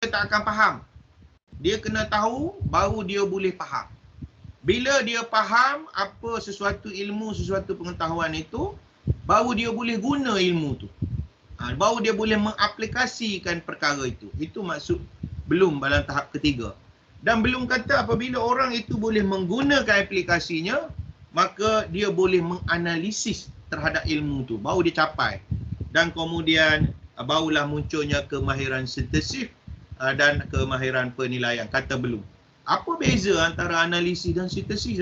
tak akan faham. Dia kena tahu baru dia boleh faham. Bila dia faham apa sesuatu ilmu, sesuatu pengetahuan itu, baru dia boleh guna ilmu tu. Baru dia boleh mengaplikasikan perkara itu. Itu maksud belum dalam tahap ketiga. Dan belum kata apabila orang itu boleh menggunakan aplikasinya, maka dia boleh menganalisis terhadap ilmu tu. Baru dia capai. Dan kemudian barulah munculnya kemahiran sintesis dan kemahiran penilaian. Kata belum. Apa beza antara analisis dan sintesis?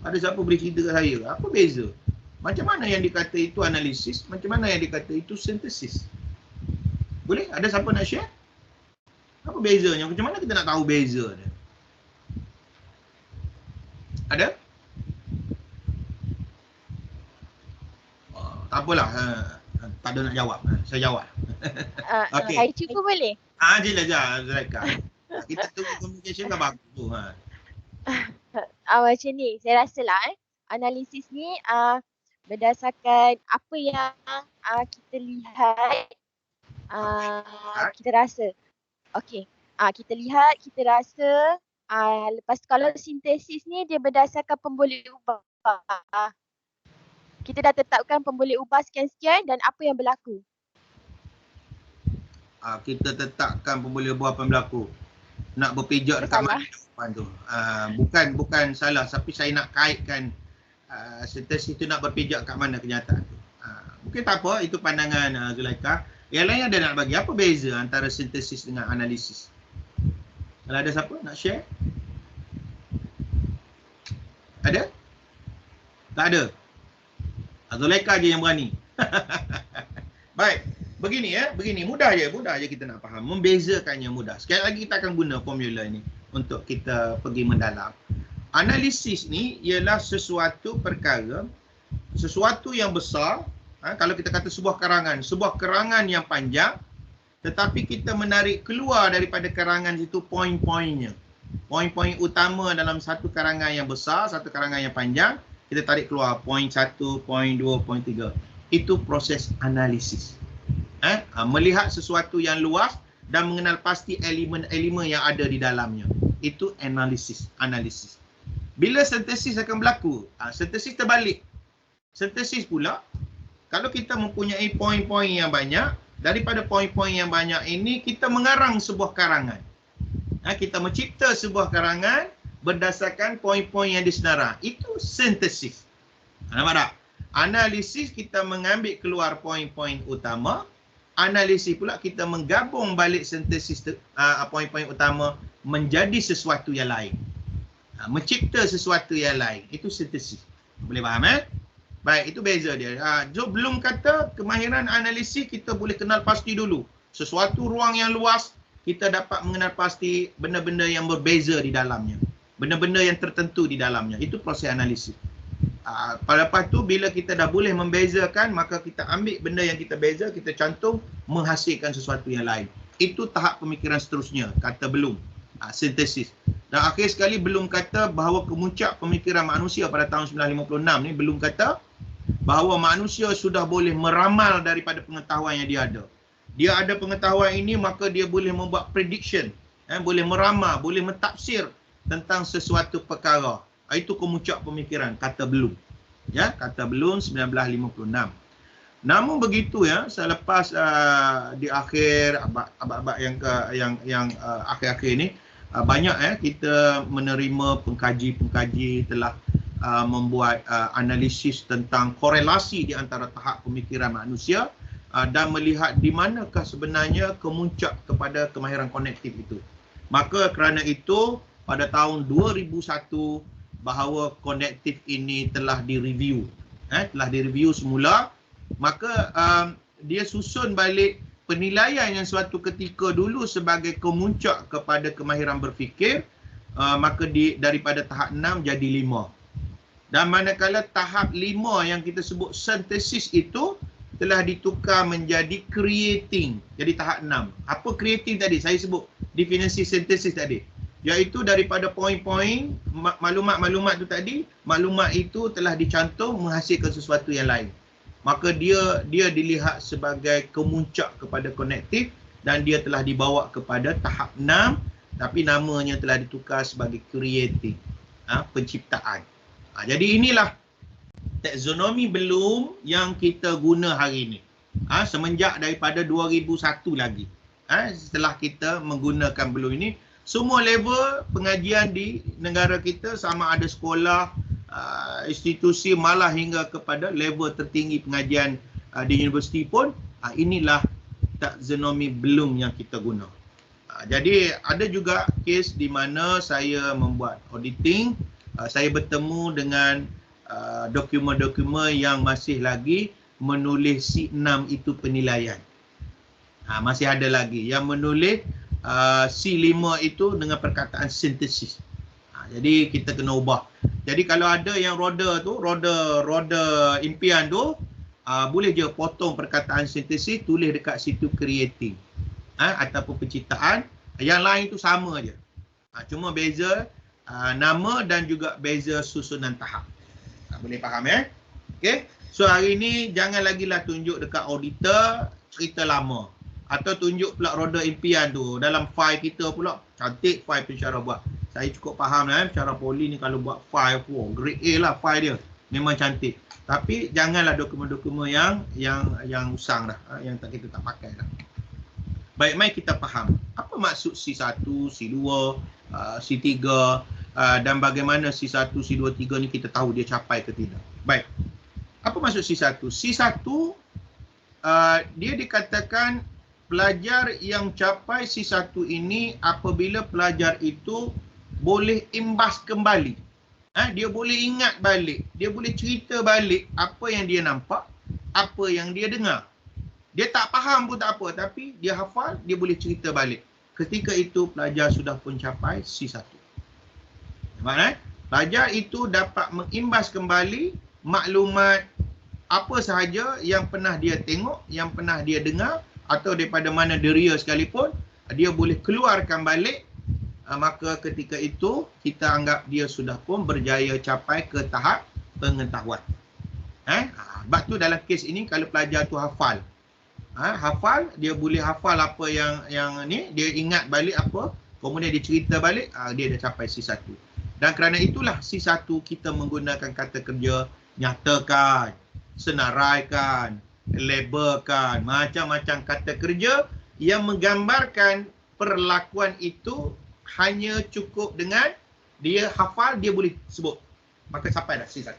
Ada siapa boleh cerita kat saya? Apa beza? Macam mana yang dikata itu analisis? Macam mana yang dikata itu sintesis? Boleh? Ada siapa nak share? Apa bezanya? Macam mana kita nak tahu beza dia? Ada? Tak apalah. Tak ada nak jawab. Saya jawab. Okey. Saya cuba boleh? Jelas Zulaika. Kita tunggu communication kan bagus tu. Macam ni, saya rasa lah analisis ni berdasarkan apa yang kita lihat, kita rasa. Okey, kita lihat, kita rasa. Lepas tu kalau sintesis ni dia berdasarkan pemboleh ubah. Kita dah tetapkan pemboleh ubah sekian-sekian dan apa yang berlaku. Kita tetapkan pemboleh ubah apa yang berlaku. Nak berpijak dekat mana jawapan tu. Bukan salah, tapi saya nak kaitkan sintesis tu nak berpijak kat mana kenyataan tu. Mungkin tak apa, itu pandangan Zulaika. Yang lain ada nak bagi, apa beza antara sintesis dengan analisis? Kalau ada siapa nak share? Ada? Tak ada? Zulaika je yang berani. Baik. Begini begini, mudah je kita nak faham. Membezakannya mudah. Sekali lagi kita akan guna formula ini untuk kita pergi mendalam. Analisis ni ialah sesuatu perkara, sesuatu yang besar. Kalau kita kata sebuah kerangan yang panjang, tetapi kita menarik keluar daripada kerangan itu poin-poinnya. Poin-poin utama dalam satu karangan yang besar, satu karangan yang panjang, kita tarik keluar poin 1, poin 2, poin 3. Itu proses analisis. Melihat sesuatu yang luas dan mengenal pasti elemen-elemen yang ada di dalamnya. Itu analisis. Bila sintesis akan berlaku? Sintesis terbalik. Sintesis pula, kalau kita mempunyai poin-poin yang banyak, daripada poin-poin yang banyak ini, kita mengarang sebuah karangan. Kita mencipta sebuah karangan berdasarkan poin-poin yang disenarang. Itu sintesis. Nampak tak? Analisis kita mengambil keluar poin-poin utama. Analisis pula kita menggabung balik sintesis poin-poin utama menjadi sesuatu yang lain. Mencipta sesuatu yang lain. Itu sintesis. Boleh faham Baik, itu beza dia. So, belum kata kemahiran analisis kita boleh kenal pasti dulu. Sesuatu ruang yang luas, kita dapat mengenal pasti benda-benda yang berbeza di dalamnya. Benda-benda yang tertentu di dalamnya. Itu proses analisis. Lepas tu bila kita dah boleh membezakan, maka kita ambil benda yang kita beza, kita cantum, menghasilkan sesuatu yang lain. Itu tahap pemikiran seterusnya, kata belum. Sintesis. Dan akhir sekali belum kata bahawa kemuncak pemikiran manusia pada tahun 1956 ni, belum kata bahawa manusia sudah boleh meramal daripada pengetahuan yang dia ada. Dia ada pengetahuan ini, maka dia boleh membuat prediction, boleh meramal, boleh mentafsir tentang sesuatu perkara. Itu kemuncak pemikiran, kata belum. Kata belum 1956. Namun begitu selepas di akhir abad-abad yang akhir-akhir ini, banyak kita menerima pengkaji-pengkaji telah membuat analisis tentang korelasi di antara tahap pemikiran manusia dan melihat di manakah sebenarnya kemuncak kepada kemahiran konektif itu. Maka kerana itu pada tahun 2001 bahawa konektif ini telah direview. Telah direview semula, maka dia susun balik penilaian yang suatu ketika dulu sebagai kemuncak kepada kemahiran berfikir, maka daripada tahap 6 jadi 5. Dan manakala tahap 5 yang kita sebut sintesis itu telah ditukar menjadi creating. Jadi tahap 6. Apa creating tadi? Saya sebut definisi sintesis tadi. Iaitu daripada poin-poin maklumat-maklumat tu tadi, maklumat itu telah dicantum menghasilkan sesuatu yang lain. Maka dia dilihat sebagai kemuncak kepada konektif dan dia telah dibawa kepada tahap 6 tapi namanya telah ditukar sebagai creating, penciptaan. Jadi inilah taksonomi Bloom yang kita guna hari ini. Semenjak daripada 2001 lagi. Setelah kita menggunakan Bloom ini, semua level pengajian di negara kita, sama ada sekolah, institusi, malah hingga kepada level tertinggi pengajian di universiti pun, inilah taksonomi Bloom yang kita guna. Jadi ada juga kes di mana saya membuat auditing, saya bertemu dengan dokumen-dokumen yang masih lagi menulis C6 itu penilaian. Masih ada lagi yang menulis C5 itu dengan perkataan sintesis. Jadi kita kena ubah. Jadi kalau ada yang roda impian tu, boleh je potong perkataan sintesis, tulis dekat situ creating ataupun penciptaan. Yang lain tu sama je. Cuma beza nama dan juga beza susunan tahap. Boleh faham Okey. So hari ni jangan lagilah tunjuk dekat auditor cerita lama. Atau tunjuk pula roda impian tu dalam file kita pula. Cantik file pensyarah buat. Saya cukup faham lah pensyarah poli ni kalau buat file, grade A lah file dia. Memang cantik. Tapi janganlah dokumen-dokumen yang usang dah, yang kita tak pakai dah. Baik, mari kita faham apa maksud C1, C2, C3 dan bagaimana C1, C2, C3 ni kita tahu dia capai ke tidak. Baik. Apa maksud C1? C1 dia dikatakan pelajar yang capai C1 ini apabila pelajar itu boleh imbas kembali. Dia boleh ingat balik, dia boleh cerita balik apa yang dia nampak, apa yang dia dengar. Dia tak faham pun tak apa, tapi dia hafal, dia boleh cerita balik. Ketika itu pelajar sudah pun capai C1. Nampak Pelajar itu dapat mengimbas kembali maklumat apa sahaja yang pernah dia tengok, yang pernah dia dengar, atau daripada mana deria sekalipun, dia boleh keluarkan balik. Maka ketika itu kita anggap dia sudah pun berjaya capai ke tahap pengetahuan. Sebab tu dalam kes ini kalau pelajar tu hafal, dia boleh hafal apa yang ni, dia ingat balik apa, kemudian dia cerita balik, dia dah capai C1. Dan kerana itulah C1 kita menggunakan kata kerja nyatakan, senaraikan, labelkan, macam-macam kata kerja yang menggambarkan perlakuan itu hanya cukup dengan dia hafal, dia boleh sebut. Maka sampai dah C1.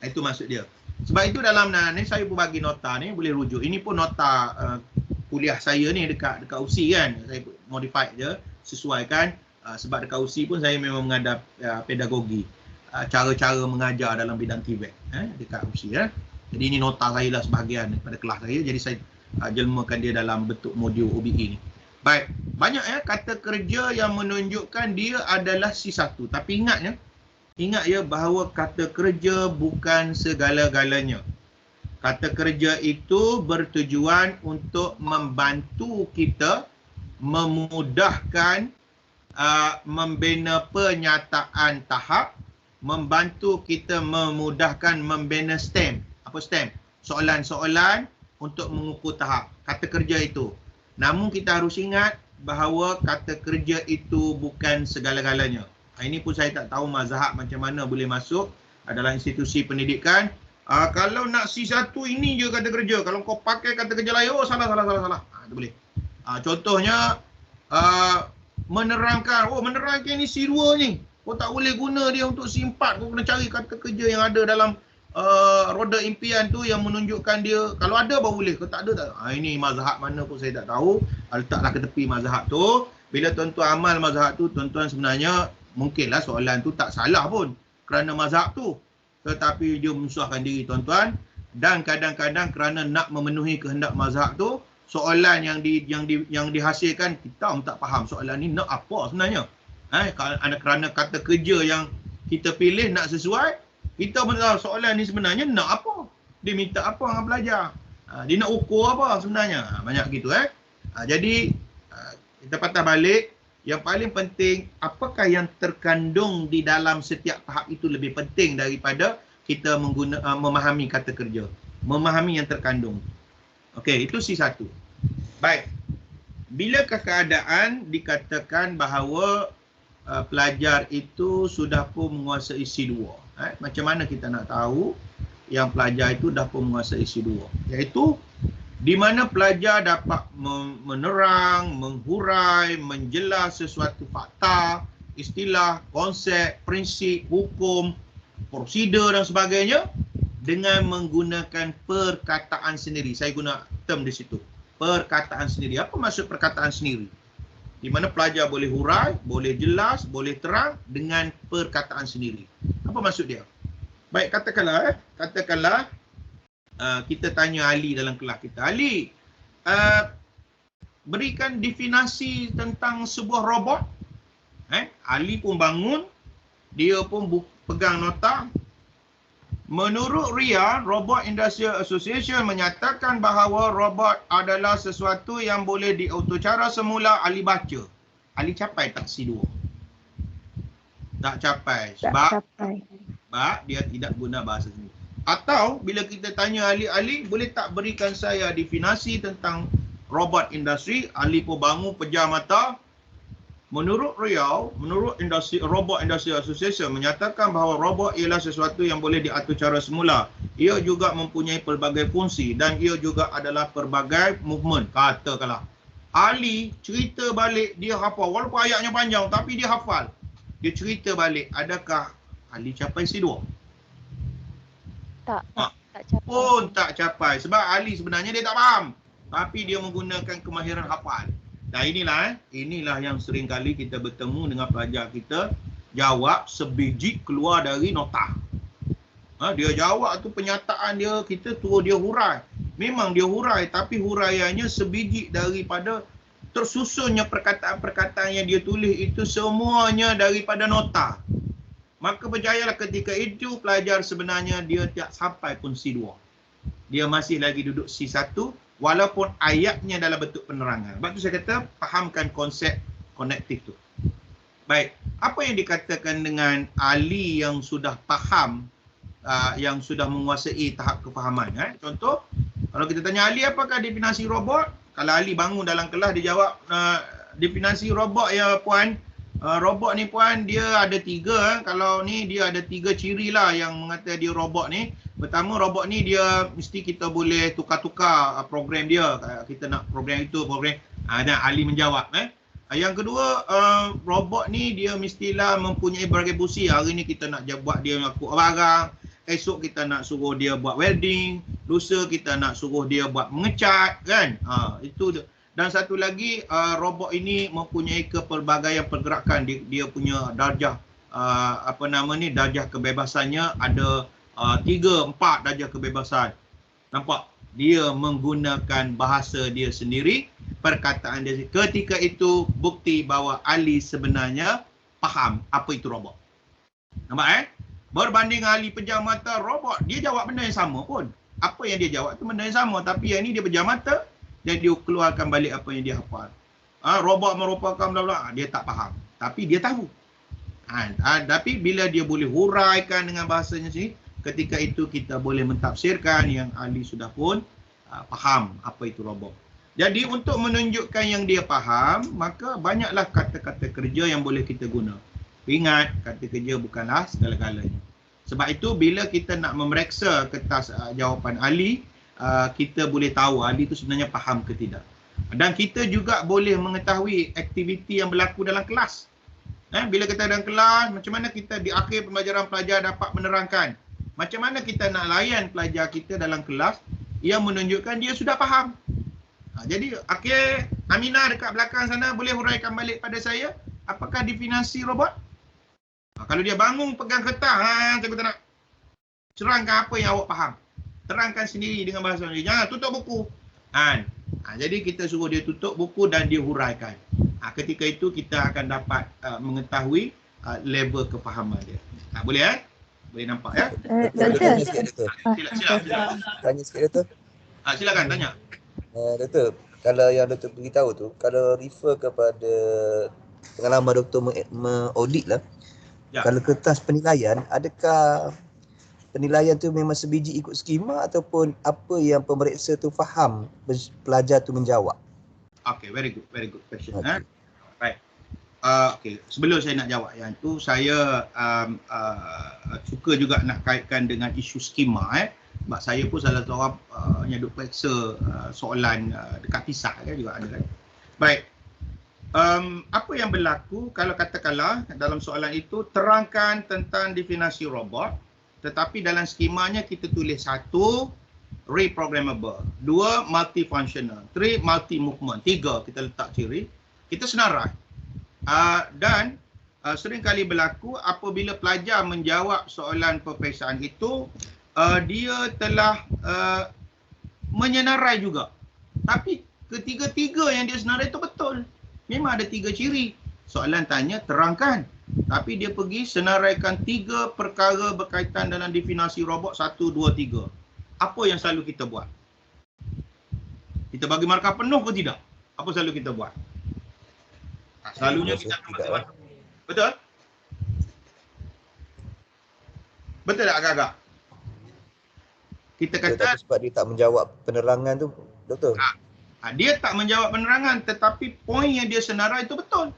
Itu maksud dia. Sebab itu dalam ni saya pun bagi nota ni, boleh rujuk. Ini pun nota kuliah saya ni dekat USI kan. Saya modify je, sesuaikan. Sebab dekat USI pun saya memang menghadap pedagogi. Cara-cara mengajar dalam bidang TVET dekat USI. Jadi ini nota saya lah sebahagian daripada kelas saya. Jadi saya jelmakan dia dalam bentuk modul OBE ni. Baik, banyak kata kerja yang menunjukkan dia adalah C1. Tapi ingat bahawa kata kerja bukan segala-galanya. Kata kerja itu bertujuan untuk membantu kita memudahkan membina penyataan tahap, membantu kita memudahkan membina STEM. Apa STEM? Soalan-soalan untuk mengukur tahap. Kata kerja itu. Namun kita harus ingat bahawa kata kerja itu bukan segala-galanya. Ini pun saya tak tahu mazhab macam mana boleh masuk dalam institusi pendidikan. Kalau nak C1 ini je kata kerja. Kalau kau pakai kata kerja lain, salah. Itu boleh. Contohnya, menerangkan ni C2 ni. Kau tak boleh guna dia untuk C4. Kau kena cari kata kerja yang ada dalam roda impian tu yang menunjukkan dia. Kalau ada baru boleh, kalau tak ada tak. Ini mazhab mana pun saya tak tahu. Letaklah ke tepi mazhab tu. Bila tuan-tuan amal mazhab tu, tuan-tuan sebenarnya mungkinlah soalan tu tak salah pun kerana mazhab tu. Tetapi dia menyusahkan diri tuan-tuan, dan kadang-kadang kerana nak memenuhi kehendak mazhab tu, soalan yang dihasilkan kita tak faham soalan ni nak apa sebenarnya. Kerana kata kerja yang kita pilih nak sesuai, kita pun tahu soalan ni sebenarnya nak apa? Dia minta apa dengan pelajar? Dia nak ukur apa sebenarnya? Banyak gitu Jadi kita patah balik, yang paling penting apakah yang terkandung di dalam setiap tahap itu lebih penting daripada kita memahami kata kerja. Memahami yang terkandung. Okey, itu C1. Baik. Bilakah keadaan dikatakan bahawa pelajar itu sudah pun menguasai C2? Macam mana kita nak tahu yang pelajar itu dah pun menguasai C2? Iaitu di mana pelajar dapat menerang, menghurai, menjelas sesuatu fakta, istilah, konsep, prinsip, hukum, prosedur dan sebagainya dengan menggunakan perkataan sendiri. Saya guna term di situ. Perkataan sendiri. Apa maksud perkataan sendiri? Di mana pelajar boleh hurai, boleh jelas, boleh terang dengan perkataan sendiri. Apa maksud dia? Baik, katakanlah kita tanya Ali dalam kelas kita. Ali, berikan definisi tentang sebuah robot. Ali pun bangun, dia pun pegang nota. Menurut RIA, Robot Industrial Association menyatakan bahawa robot adalah sesuatu yang boleh diautocara semula. Ali baca. Ali capai tak C2? Tak capai. Sebab dia tidak guna bahasa sendiri. Atau bila kita tanya Ali, boleh tak berikan saya definisi tentang robot industri? Ali pun bangun, pejam mata. Menurut RIA, menurut Robot Industrial Association menyatakan bahawa robot ialah sesuatu yang boleh diatur cara semula. Ia juga mempunyai pelbagai fungsi dan ia juga adalah pelbagai movement. Katakanlah Ali cerita balik, dia hafal. Walaupun ayatnya panjang tapi dia hafal. Dia cerita balik. Adakah Ali capai C2? Tak capai. Pun tak capai. Sebab Ali sebenarnya dia tak faham. Tapi dia menggunakan kemahiran hafal. Nah inilah yang sering kali kita bertemu dengan pelajar kita, jawab sebiji keluar dari nota. Dia jawab tu penyataan dia, kita suruh dia hurai. Memang dia hurai tapi huraiannya sebiji daripada tersusunnya perkataan-perkataan yang dia tulis itu semuanya daripada nota. Maka percayalah ketika itu pelajar sebenarnya dia tak sampai pun C2. Dia masih lagi duduk C1 walaupun ayatnya dalam bentuk penerangan. Sebab tu saya kata fahamkan konsep konektif tu. Baik, apa yang dikatakan dengan Ali yang sudah faham, yang sudah menguasai tahap kefahaman? Contoh, kalau kita tanya Ali apakah definisi robot? Kalau Ali bangun dalam kelas dia jawab definisi robot ya puan. Robot ni puan dia ada 3. Kalau ni dia ada 3 ciri lah yang mengatakan dia robot ni. Pertama, robot ni dia mesti kita boleh tukar-tukar program dia. Kita nak program itu, program. Dan Ali menjawab. Yang kedua, robot ni dia mestilah mempunyai berbagai fungsi. Hari ni kita nak buat dia ngakut barang. Esok kita nak suruh dia buat welding. Lusa kita nak suruh dia buat mengecat. Kan? Itu. Dan satu lagi, robot ini mempunyai kepelbagaian pergerakan. Dia punya darjah, darjah kebebasannya ada 3-4 darjah kebebasan. Nampak? Dia menggunakan bahasa dia sendiri, perkataan dia sendiri. Ketika itu bukti bahawa Ali sebenarnya faham apa itu robot. Nampak Berbanding Ali pejam mata, robot dia jawab benda yang sama pun. Apa yang dia jawab tu benda yang sama, tapi yang ni dia pejam mata dan dia keluarkan balik apa yang dia hafal. Robot merupakan bla bla, dia tak faham. Tapi dia tahu. Tapi bila dia boleh huraikan dengan bahasanya sendiri, ketika itu kita boleh mentafsirkan yang Ali sudah pun faham apa itu robot. Jadi untuk menunjukkan yang dia faham, maka banyaklah kata-kata kerja yang boleh kita guna. Ingat, kata kerja bukanlah segala-galanya. Sebab itu bila kita nak memeriksa kertas jawapan Ali, kita boleh tahu Ali itu sebenarnya faham ke tidak. Dan kita juga boleh mengetahui aktiviti yang berlaku dalam kelas. Bila kita dalam kelas, macam mana kita di akhir pembelajaran pelajar dapat menerangkan. Macam mana kita nak layan pelajar kita dalam kelas yang menunjukkan dia sudah faham. Jadi akhir Aminah dekat belakang sana boleh huraikan balik pada saya apakah definisi robot? Kalau dia bangun pegang kertas, saya kata nak serangkan apa yang awak faham. Terangkan sendiri dengan bahasa sendiri. Jangan tutup buku. Jadi kita suruh dia tutup buku dan dia huraikan. Ketika itu kita akan dapat mengetahui level kefahaman dia. Boleh Boleh nampak ya? Doktor. Silakan. Tanya sikit Doktor. Silakan tanya. Doktor, kalau yang Doktor beritahu tu, kalau refer kepada pengalaman Doktor mengaudit lah, Ya. kalau kertas penilaian, adakah penilaian tu memang sebiji ikut skema ataupun apa yang pemeriksa tu faham pelajar tu menjawab? Okay, very good question. Okay. Right. Okay, sebelum saya nak jawab yang tu, saya suka juga nak kaitkan dengan isu skema. Sebab saya pun salah seorang yang duk periksa soalan dekat PISA kan juga ada kan. Baik. Apa yang berlaku kalau katakanlah dalam soalan itu terangkan tentang definisi robot, tetapi dalam skemanya kita tulis 1 reprogrammable, 2 multifunctional, 3 multi movement, 3 kita letak ciri, kita senarai. Dan sering kali berlaku apabila pelajar menjawab soalan peperiksaan itu, dia telah menyenarai juga. Tapi ketiga-tiga yang dia senarai itu betul. Memang ada 3 ciri. Soalan tanya terangkan. Tapi dia pergi senaraikan 3 perkara berkaitan dalam definisi robot 1, 2, 3. Apa yang selalu kita buat? Kita bagi markah penuh ke tidak? Apa selalu kita buat? Selalunya kita akan bagi markah. Betul? Betul tak agak-agak? Kita kata sebab dia tak menjawab penerangan tu, doktor. Dia tak menjawab penerangan, tetapi poin yang dia senarai itu betul.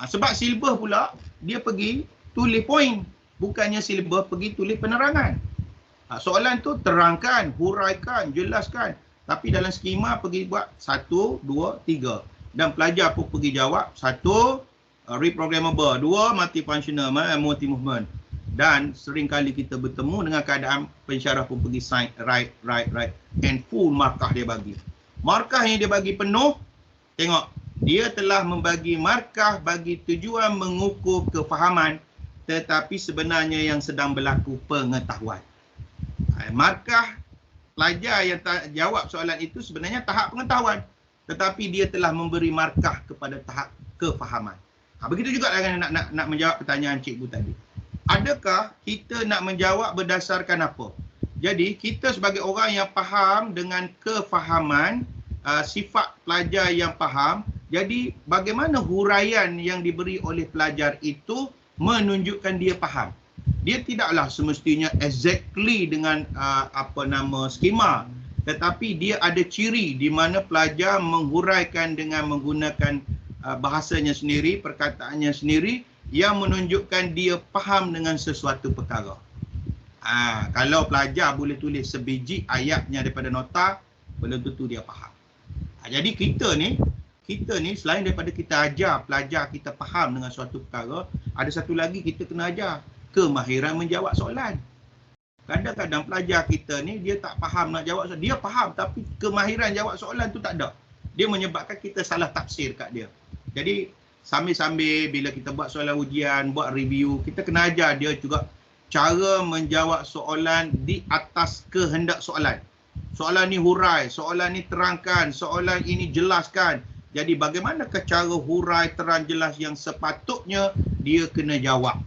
Sebab silbus pula, dia pergi tulis poin. Bukannya silbus pergi tulis penerangan. Soalan tu terangkan, huraikan, jelaskan. Tapi dalam skema pergi buat 1, 2, 3. Dan pelajar pun pergi jawab 1, reprogrammable, 2, multifunctional, multi-movement. Dan seringkali kita bertemu dengan keadaan pensyarah pun pergi sign, right, and full markah dia bagi. Markah yang dia bagi penuh, tengok, dia telah membagi markah bagi tujuan mengukur kefahaman, tetapi sebenarnya yang sedang berlaku pengetahuan. Markah pelajar yang jawab soalan itu sebenarnya tahap pengetahuan, tetapi dia telah memberi markah kepada tahap kefahaman. Begitu juga dengan nak menjawab pertanyaan cikgu tadi. Adakah kita nak menjawab berdasarkan apa? Jadi kita sebagai orang yang faham dengan kefahaman, sifat pelajar yang faham, jadi bagaimana huraian yang diberi oleh pelajar itu menunjukkan dia faham. Dia tidaklah semestinya exactly dengan skema, tetapi dia ada ciri di mana pelajar menghuraikan dengan menggunakan bahasanya sendiri, perkataannya sendiri yang menunjukkan dia faham dengan sesuatu perkara. Kalau pelajar boleh tulis sebiji ayatnya daripada nota, belum tentu dia faham. Jadi kita ni selain daripada kita ajar pelajar kita faham dengan suatu perkara, ada satu lagi kita kena ajar kemahiran menjawab soalan. Kadang-kadang pelajar kita ni dia tak faham nak jawab soalan, dia faham tapi kemahiran jawab soalan tu tak ada. Dia menyebabkan kita salah tafsir kat dia. Jadi sambil-sambil bila kita buat soalan ujian, buat review, kita kena ajar dia juga cara menjawab soalan di atas kehendak soalan. Soalan ni hurai, soalan ni terangkan, soalan ini jelaskan. Jadi bagaimanakah cara hurai, terang, jelas yang sepatutnya dia kena jawab.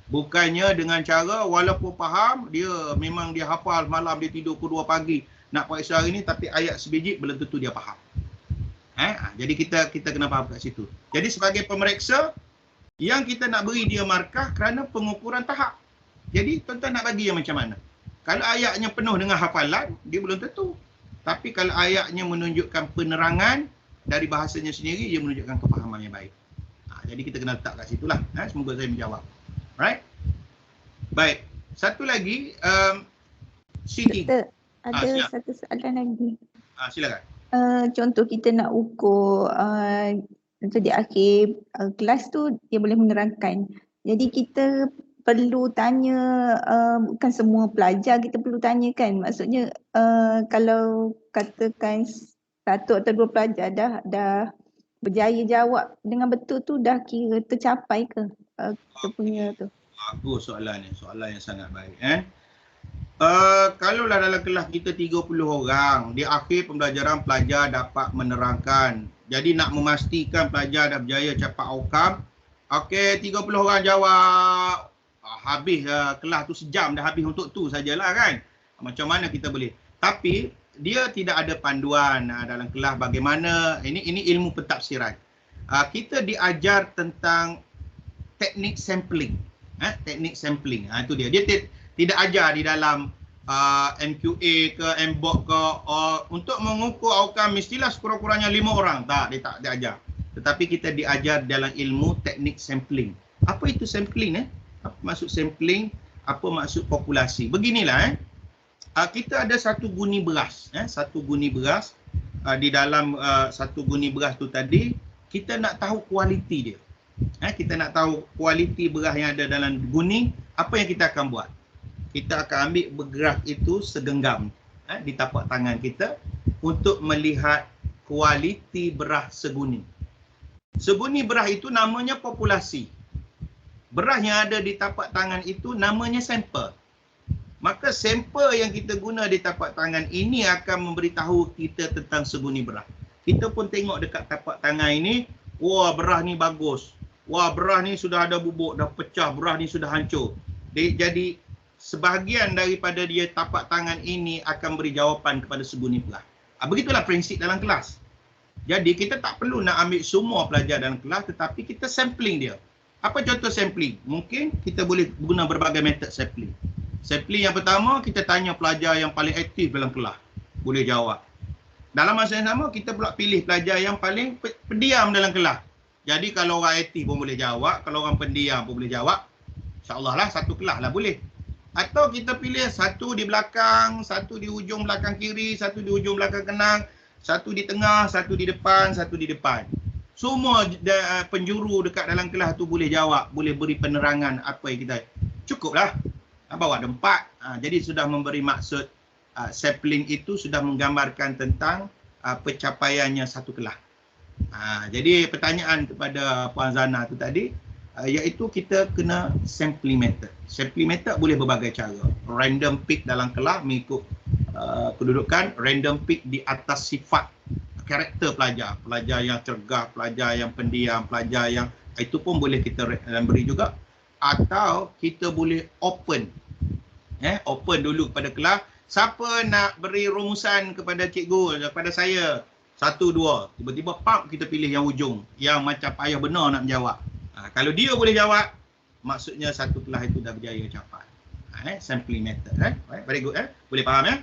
Bukannya dengan cara walaupun faham, dia memang dia hafal malam dia tidur pukul 2 pagi nak periksa hari ni, tapi ayat sebiji belum tentu dia faham. Jadi kita kena faham kat situ. Jadi sebagai pemeriksa, yang kita nak beri dia markah kerana pengukuran tahap. Jadi tuan-tuan nak bagi yang macam mana? Kalau ayatnya penuh dengan hafalan, dia belum tentu. Tapi kalau ayatnya menunjukkan penerangan dari bahasanya sendiri, dia menunjukkan kefahaman yang baik. Jadi kita kena letak kat situlah. Semoga saya menjawab. Right? Baik. Satu lagi, Siti. Ada satu soalan lagi. Silakan. Contoh kita nak ukur contoh di akhir kelas tu dia boleh menerangkan. Jadi kita perlu tanya, bukan semua pelajar kita perlu tanya kan. Maksudnya kalau katakan 1 atau 2 pelajar dah berjaya jawab dengan betul tu, dah kira tercapai ke kita punya tu? Bagus soalan ni, soalan yang sangat baik. Kalaulah dalam kelas kita 30 orang, di akhir pembelajaran pelajar dapat menerangkan. Jadi nak memastikan pelajar dah berjaya capai outcome. Okey, 30 orang jawab. Habis kelas tu sejam dah habis untuk tu sajalah kan. Macam mana kita boleh? Tapi dia tidak ada panduan dalam kelas bagaimana, ini ilmu pentafsiran. Kita diajar tentang teknik sampling. Teknik sampling. Itu dia. Dia tidak ajar di dalam MQA ke MBOK ke, untuk mengukur outcome mestilah sekurang-kurangnya 5 orang. Tak, dia tak diajar. Tetapi kita diajar dalam ilmu teknik sampling. Apa itu sampling? Apa maksud sampling? Apa maksud populasi? Beginilah. Kita ada satu guni beras. Satu guni beras. Di dalam satu guni beras tu tadi, kita nak tahu kualiti dia. Kita nak tahu kualiti beras yang ada dalam guni. Apa yang kita akan buat? Kita akan ambil beras itu segenggam di tapak tangan kita untuk melihat kualiti beras seguni. Seguni beras itu namanya populasi. Beras yang ada di tapak tangan itu namanya sampel. Maka sampel yang kita guna di tapak tangan ini akan memberitahu kita tentang seguni beras. Kita pun tengok dekat tapak tangan ini, wah beras ni bagus. Wah beras ni sudah ada bubuk, dah pecah, beras ni sudah hancur. Jadi sebahagian daripada dia tapak tangan ini akan beri jawapan kepada seguni beras. Begitulah prinsip dalam kelas. Jadi kita tak perlu nak ambil semua pelajar dalam kelas, tetapi kita sampling dia. Apa contoh sampling? Mungkin kita boleh guna berbagai metod sampling. Sampling yang pertama, kita tanya pelajar yang paling aktif dalam kelas. Boleh jawab. Dalam masa yang sama, kita pula pilih pelajar yang paling pendiam dalam kelas. Jadi kalau orang aktif pun boleh jawab, kalau orang pendiam pun boleh jawab. InsyaAllah lah, satu kelas lah boleh. Atau kita pilih satu di belakang, satu di ujung belakang kiri, satu di ujung belakang kanan, satu di tengah, satu di depan, satu di depan. Semua penjuru dekat dalam kelas tu boleh jawab, boleh beri penerangan apa yang kita. Cukuplah. Bawa ada 4. Jadi sudah memberi maksud sampling itu sudah menggambarkan tentang pencapaiannya satu kelas. Jadi pertanyaan kepada Puan Zana tu tadi, iaitu kita kena sampling method. Sampling method boleh berbagai cara. Random pick dalam kelas mengikut kedudukan, random pick di atas sifat karakter pelajar. Pelajar yang cergas, pelajar yang pendiam, pelajar yang itu pun boleh kita beri juga. Atau kita boleh open. Open dulu kepada kelas. Siapa nak beri rumusan kepada cikgu, kepada saya? 1, 2. Tiba-tiba pam kita pilih yang ujung. Yang macam payah benar nak menjawab. Kalau dia boleh jawab, maksudnya satu kelas itu dah berjaya capai. Sampling method. Right, very good. Boleh faham ya?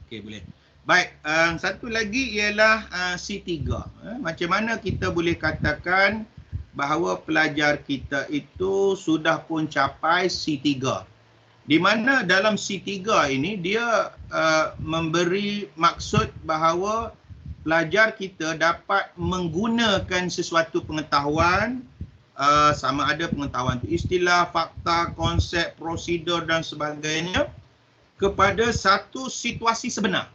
Okey, boleh. Baik, satu lagi ialah C3. Macam mana kita boleh katakan bahawa pelajar kita itu sudah pun capai C3. Di mana dalam C3 ini dia memberi maksud bahawa pelajar kita dapat menggunakan sesuatu pengetahuan, sama ada pengetahuan itu istilah, fakta, konsep, prosedur dan sebagainya kepada satu situasi sebenar.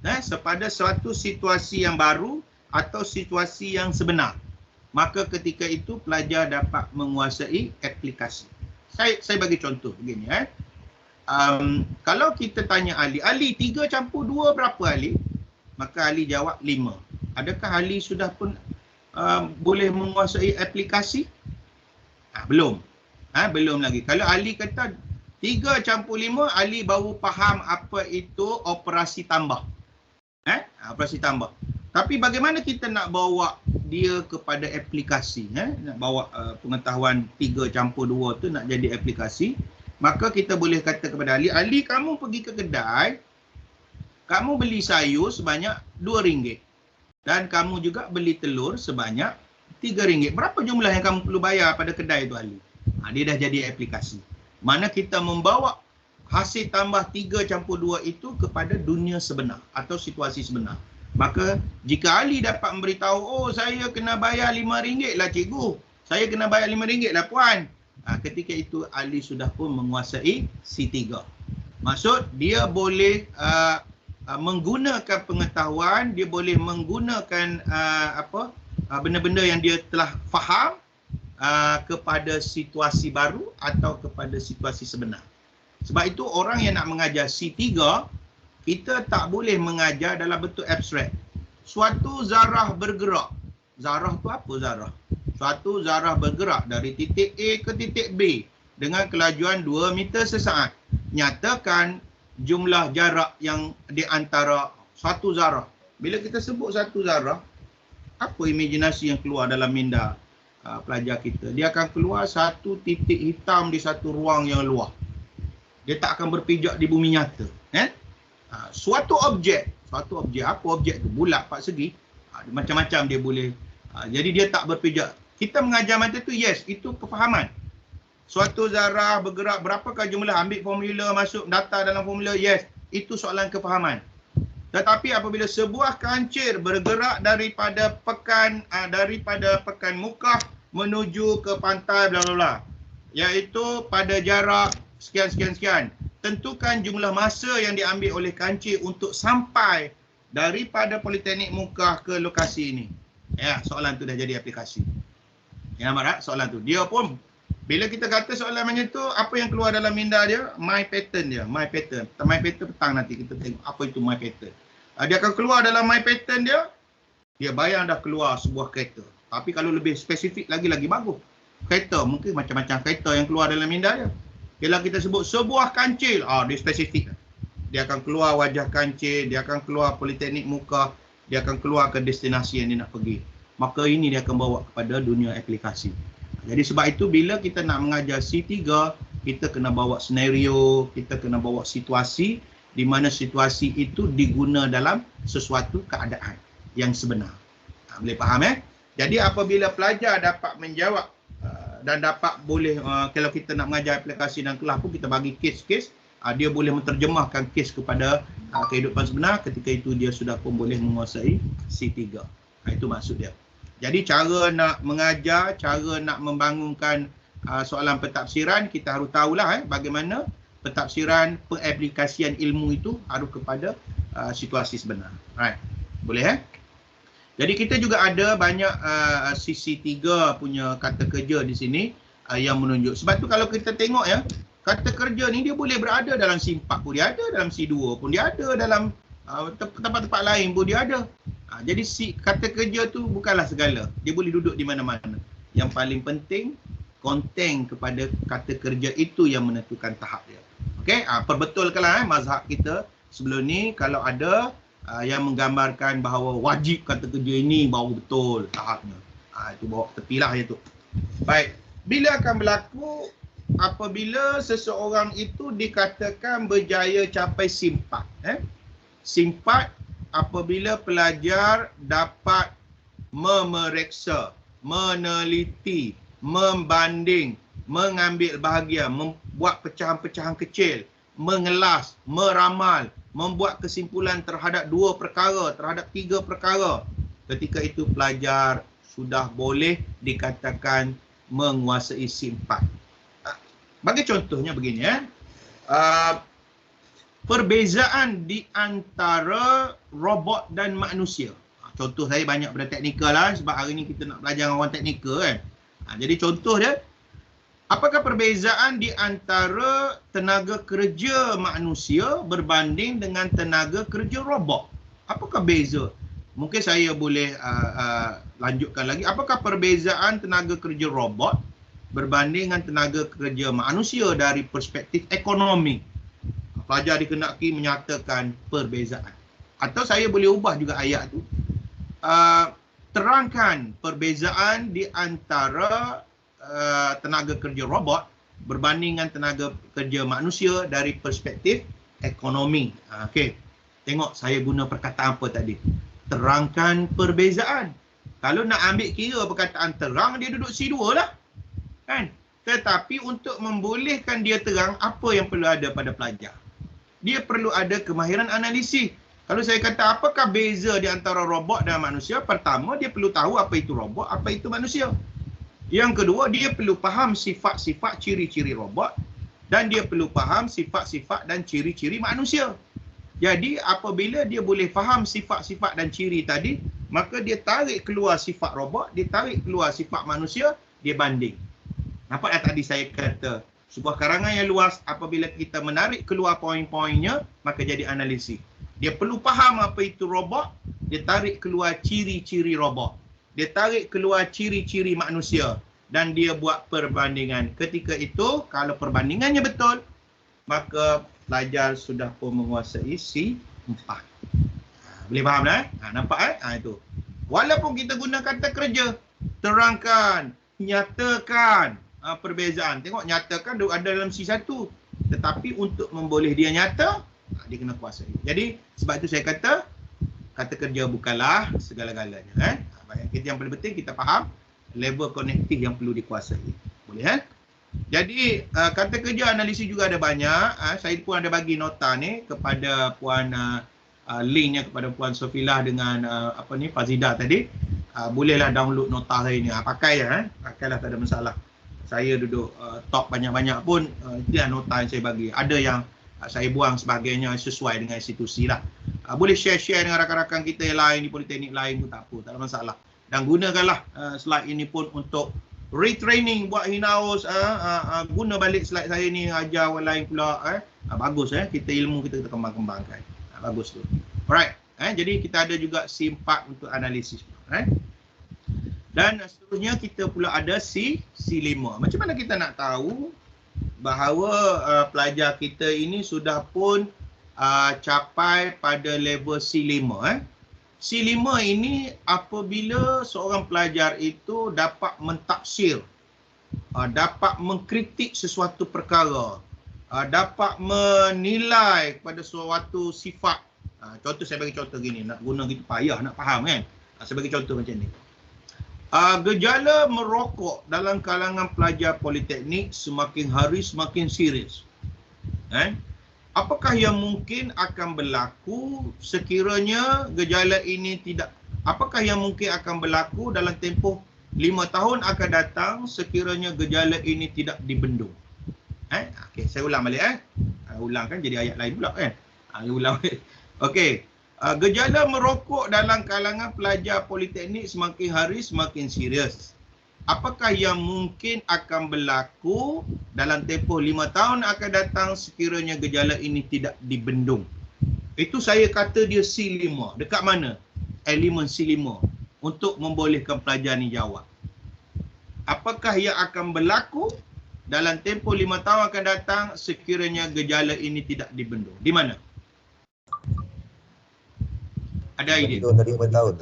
Kepada suatu situasi yang baru atau situasi yang sebenar. Maka ketika itu pelajar dapat menguasai aplikasi. Saya bagi contoh begini. Kalau kita tanya Ali, 3 campur 2 berapa Ali? Maka Ali jawab 5. Adakah Ali sudah pun boleh menguasai aplikasi? Belum. Belum lagi. Kalau Ali kata 3 campur 5, Ali baru faham apa itu operasi tambah. Operasi tambah. Tapi bagaimana kita nak bawa dia kepada aplikasi? Nak bawa pengetahuan 3 campur 2 tu nak jadi aplikasi. Maka kita boleh kata kepada Ali, Ali kamu pergi ke kedai, kamu beli sayur sebanyak RM2. Dan kamu juga beli telur sebanyak RM3. Berapa jumlah yang kamu perlu bayar pada kedai tu Ali? Dia dah jadi aplikasi. Mana kita membawa hasil tambah 3 campur 2 itu kepada dunia sebenar atau situasi sebenar. Maka jika Ali dapat memberitahu, oh saya kena bayar RM5 lah cikgu, saya kena bayar RM5 lah puan. Ketika itu Ali sudah pun menguasai C3. Maksud dia boleh menggunakan pengetahuan, dia boleh menggunakan benda-benda yang dia telah faham kepada situasi baru atau kepada situasi sebenar. Sebab itu orang yang nak mengajar C3, kita tak boleh mengajar dalam bentuk abstrak. Suatu zarah bergerak. Zarah tu apa zarah? Suatu zarah bergerak dari titik A ke titik B dengan kelajuan 2 meter sesaat. Nyatakan jumlah jarak yang di antara satu zarah. Bila kita sebut satu zarah, apa imajinasi yang keluar dalam minda pelajar kita? Dia akan keluar satu titik hitam di satu ruang yang luar. Dia tak akan berpijak di bumi nyata. Suatu objek, apa objek tu? Bulat, 4 segi. Macam-macam dia boleh. Jadi dia tak berpijak. Kita mengajar mata tu, yes, itu kefahaman. Suatu zarah bergerak berapakah jumlah, ambil formula, masuk data dalam formula, yes, itu soalan kefahaman. Tetapi apabila sebuah kancil bergerak daripada pekan Mukah menuju ke pantai bla bla bla, iaitu pada jarak sekian, tentukan jumlah masa yang diambil oleh kancil untuk sampai daripada Politeknik Mukah ke lokasi ini. Ya, soalan tu dah jadi aplikasi. Ya, nampak tak soalan tu? Dia pun bila kita kata soalan macam tu, apa yang keluar dalam minda dia? My pattern dia, my pattern. My pattern petang nanti kita tengok apa itu my pattern. Dia akan keluar dalam my pattern dia, dia bayang dah keluar sebuah kereta. Tapi kalau lebih spesifik lagi bagus. Kereta, mungkin macam-macam kereta yang keluar dalam minda dia. Bila kita sebut sebuah kancil, dia spesifik. Dia akan keluar wajah kancil, dia akan keluar Politeknik Mukah, dia akan keluar ke destinasi yang dia nak pergi. Maka ini dia akan bawa kepada dunia aplikasi. Jadi sebab itu bila kita nak mengajar C3, kita kena bawa senario, kita kena bawa situasi di mana situasi itu diguna dalam sesuatu keadaan yang sebenar. Boleh faham Jadi apabila pelajar dapat menjawab dan dapat boleh, kalau kita nak mengajar aplikasi dan kelas pun kita bagi kes-kes, dia boleh menterjemahkan kes kepada kehidupan sebenar, ketika itu dia sudah pun boleh menguasai C3. Itu maksud dia. Jadi cara nak mengajar, cara nak membangunkan soalan pentafsiran, kita harus tahulah bagaimana pentafsiran pengaplikasian ilmu itu harus kepada situasi sebenar. Right. Boleh Jadi kita juga ada banyak sisi 3 punya kata kerja di sini yang menunjuk. Sebab tu kalau kita tengok kata kerja ni dia boleh berada dalam C4 pun dia ada, dalam C2 pun dia ada, dalam tempat-tempat lain pun dia ada. Jadi kata kerja tu bukanlah segala. Dia boleh duduk di mana-mana. Yang paling penting, konten kepada kata kerja itu yang menentukan tahap dia. Okey, perbetulkanlah mazhab kita sebelum ni kalau ada yang menggambarkan bahawa wajib kata kerja ini baru betul tahapnya. Itu bawa tepilah je tu. Baik, bila akan berlaku apabila seseorang itu dikatakan berjaya capai C4. C4 apabila pelajar dapat memeriksa, meneliti, membanding, mengambil bahagian, membuat pecahan-pecahan kecil, mengelas, meramal, membuat kesimpulan terhadap 2 perkara, terhadap 3 perkara. Ketika itu pelajar sudah boleh dikatakan menguasai C4. Bagi contohnya begini perbezaan di antara robot dan manusia. Contoh saya banyak pada teknikal sebab hari ni kita nak belajar dengan orang teknikal Jadi contoh dia, apakah perbezaan di antara tenaga kerja manusia berbanding dengan tenaga kerja robot? Apakah beza? Mungkin saya boleh lanjutkan lagi. Apakah perbezaan tenaga kerja robot berbanding dengan tenaga kerja manusia dari perspektif ekonomi? Pelajar dikenaki menyatakan perbezaan. Atau saya boleh ubah juga ayat tu. Terangkan perbezaan di antara tenaga kerja robot berbanding dengan tenaga kerja manusia dari perspektif ekonomi. Okey. Tengok saya guna perkataan apa tadi. Terangkan perbezaan. Kalau nak ambil kira perkataan terang, dia duduk C2 lah. Kan? Tetapi untuk membolehkan dia terang, apa yang perlu ada pada pelajar? Dia perlu ada kemahiran analisis. Kalau saya kata apakah beza di antara robot dan manusia? Pertama, dia perlu tahu apa itu robot, apa itu manusia. Yang kedua, dia perlu faham sifat-sifat ciri-ciri robot dan dia perlu faham sifat-sifat dan ciri-ciri manusia. Jadi apabila dia boleh faham sifat-sifat dan ciri tadi, maka dia tarik keluar sifat robot, dia tarik keluar sifat manusia, dia banding. Nampak tak tadi saya kata sebuah karangan yang luas, apabila kita menarik keluar poin-poinnya, maka jadi analisis. Dia perlu faham apa itu robot, dia tarik keluar ciri-ciri robot. Dia tarik keluar ciri-ciri manusia dan dia buat perbandingan. Ketika itu, kalau perbandingannya betul, maka pelajar sudah pun menguasai C4. Boleh faham nampak itu. Walaupun kita guna kata kerja, terangkan, nyatakan perbezaan. Tengok, nyatakan ada dalam C1. tetapi untuk memboleh dia nyata, dia kena kuasai. Jadi sebab itu saya kata kerja bukanlah segala-galanya. Yang paling penting kita faham level kognitif yang perlu dikuasai. Boleh Jadi kata kerja analisis juga ada banyak. Saya pun ada bagi nota ni kepada puan linknya kepada puan Sofilah dengan Fazidah tadi. Bolehlah download nota saya ni. Pakailah, tak ada masalah. Saya duduk talk banyak-banyak pun itu nota yang saya bagi. Ada yang saya buang sebagainya sesuai dengan institusi lah. Boleh share-share dengan rakan-rakan kita yang lain di politeknik lain pun tak apa, tak ada masalah. Dan gunakanlah slide ini pun untuk retraining buat hinaus, guna balik slide saya ni, ajar orang lain pula. Bagus kita ilmu kita kembang-kembangkan. Bagus tu. Alright, jadi kita ada juga C4 untuk analisis. Dan seterusnya kita pula ada C5. Macam mana kita nak tahu bahawa pelajar kita ini sudah pun capai pada level C5. C5 ini apabila seorang pelajar itu dapat mentafsir, dapat mengkritik sesuatu perkara, dapat menilai pada suatu sifat. Contoh, saya bagi contoh gini, nak guna gitu payah nak faham kan. Saya bagi contoh macam ni. Gejala merokok dalam kalangan pelajar politeknik semakin hari semakin serius. Apakah yang mungkin akan berlaku sekiranya gejala ini tidak, apakah yang mungkin akan berlaku dalam tempoh 5 tahun akan datang sekiranya gejala ini tidak dibendung? Okey, saya ulang balik ulang kan jadi ayat lain pula kan. Ulang balik. Okey. Gejala merokok dalam kalangan pelajar politeknik semakin hari semakin serius. Apakah yang mungkin akan berlaku dalam tempoh 5 tahun akan datang sekiranya gejala ini tidak dibendung? Itu saya kata dia C5. Dekat mana? Elemen C5 untuk membolehkan pelajar ni jawab. Apakah yang akan berlaku dalam tempoh 5 tahun akan datang sekiranya gejala ini tidak dibendung? Di mana? Ada idea? Dari 5 tahun.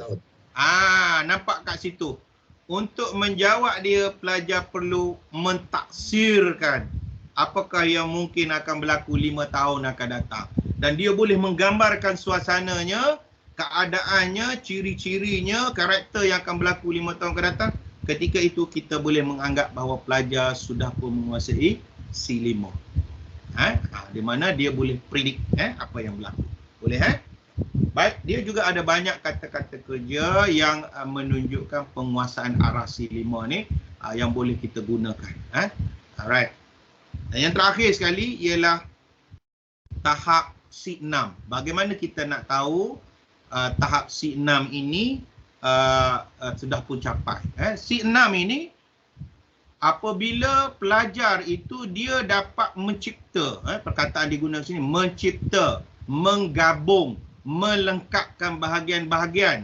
Nampak kat situ. Untuk menjawab dia, pelajar perlu mentaksirkan apakah yang mungkin akan berlaku 5 tahun akan datang. Dan dia boleh menggambarkan suasananya, keadaannya, ciri-cirinya, karakter yang akan berlaku 5 tahun akan datang. Ketika itu kita boleh menganggap bahawa pelajar sudah pun menguasai C5. Di mana dia boleh predict apa yang berlaku. Boleh Baik, dia juga ada banyak kata-kata kerja yang menunjukkan penguasaan arah C5 ni yang boleh kita gunakan. Alright. Dan yang terakhir sekali ialah tahap C6. Bagaimana kita nak tahu tahap C6 ini sudah pun capai? C6 ini apabila pelajar itu dia dapat mencipta, perkataan digunakan sini, mencipta, menggabung, melengkapkan bahagian-bahagian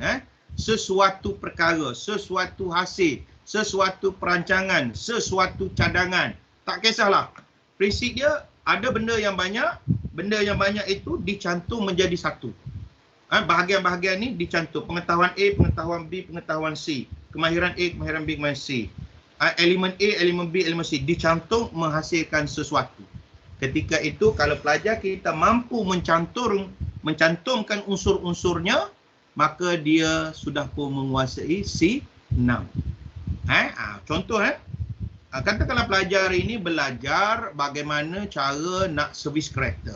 sesuatu perkara, sesuatu hasil, sesuatu perancangan, sesuatu cadangan. Tak kisahlah. Prinsip dia ada benda yang banyak itu dicantum menjadi satu. Bahagian-bahagian ni dicantum. Pengetahuan A, pengetahuan B, pengetahuan C. Kemahiran A, kemahiran B, kemahiran C. Elemen A, elemen B, elemen C. Dicantum menghasilkan sesuatu. Ketika itu kalau pelajar kita mampu mencantumkan unsur-unsurnya, maka dia sudah pun menguasai C6. Contoh katakanlah pelajar ini belajar bagaimana cara nak servis kereta.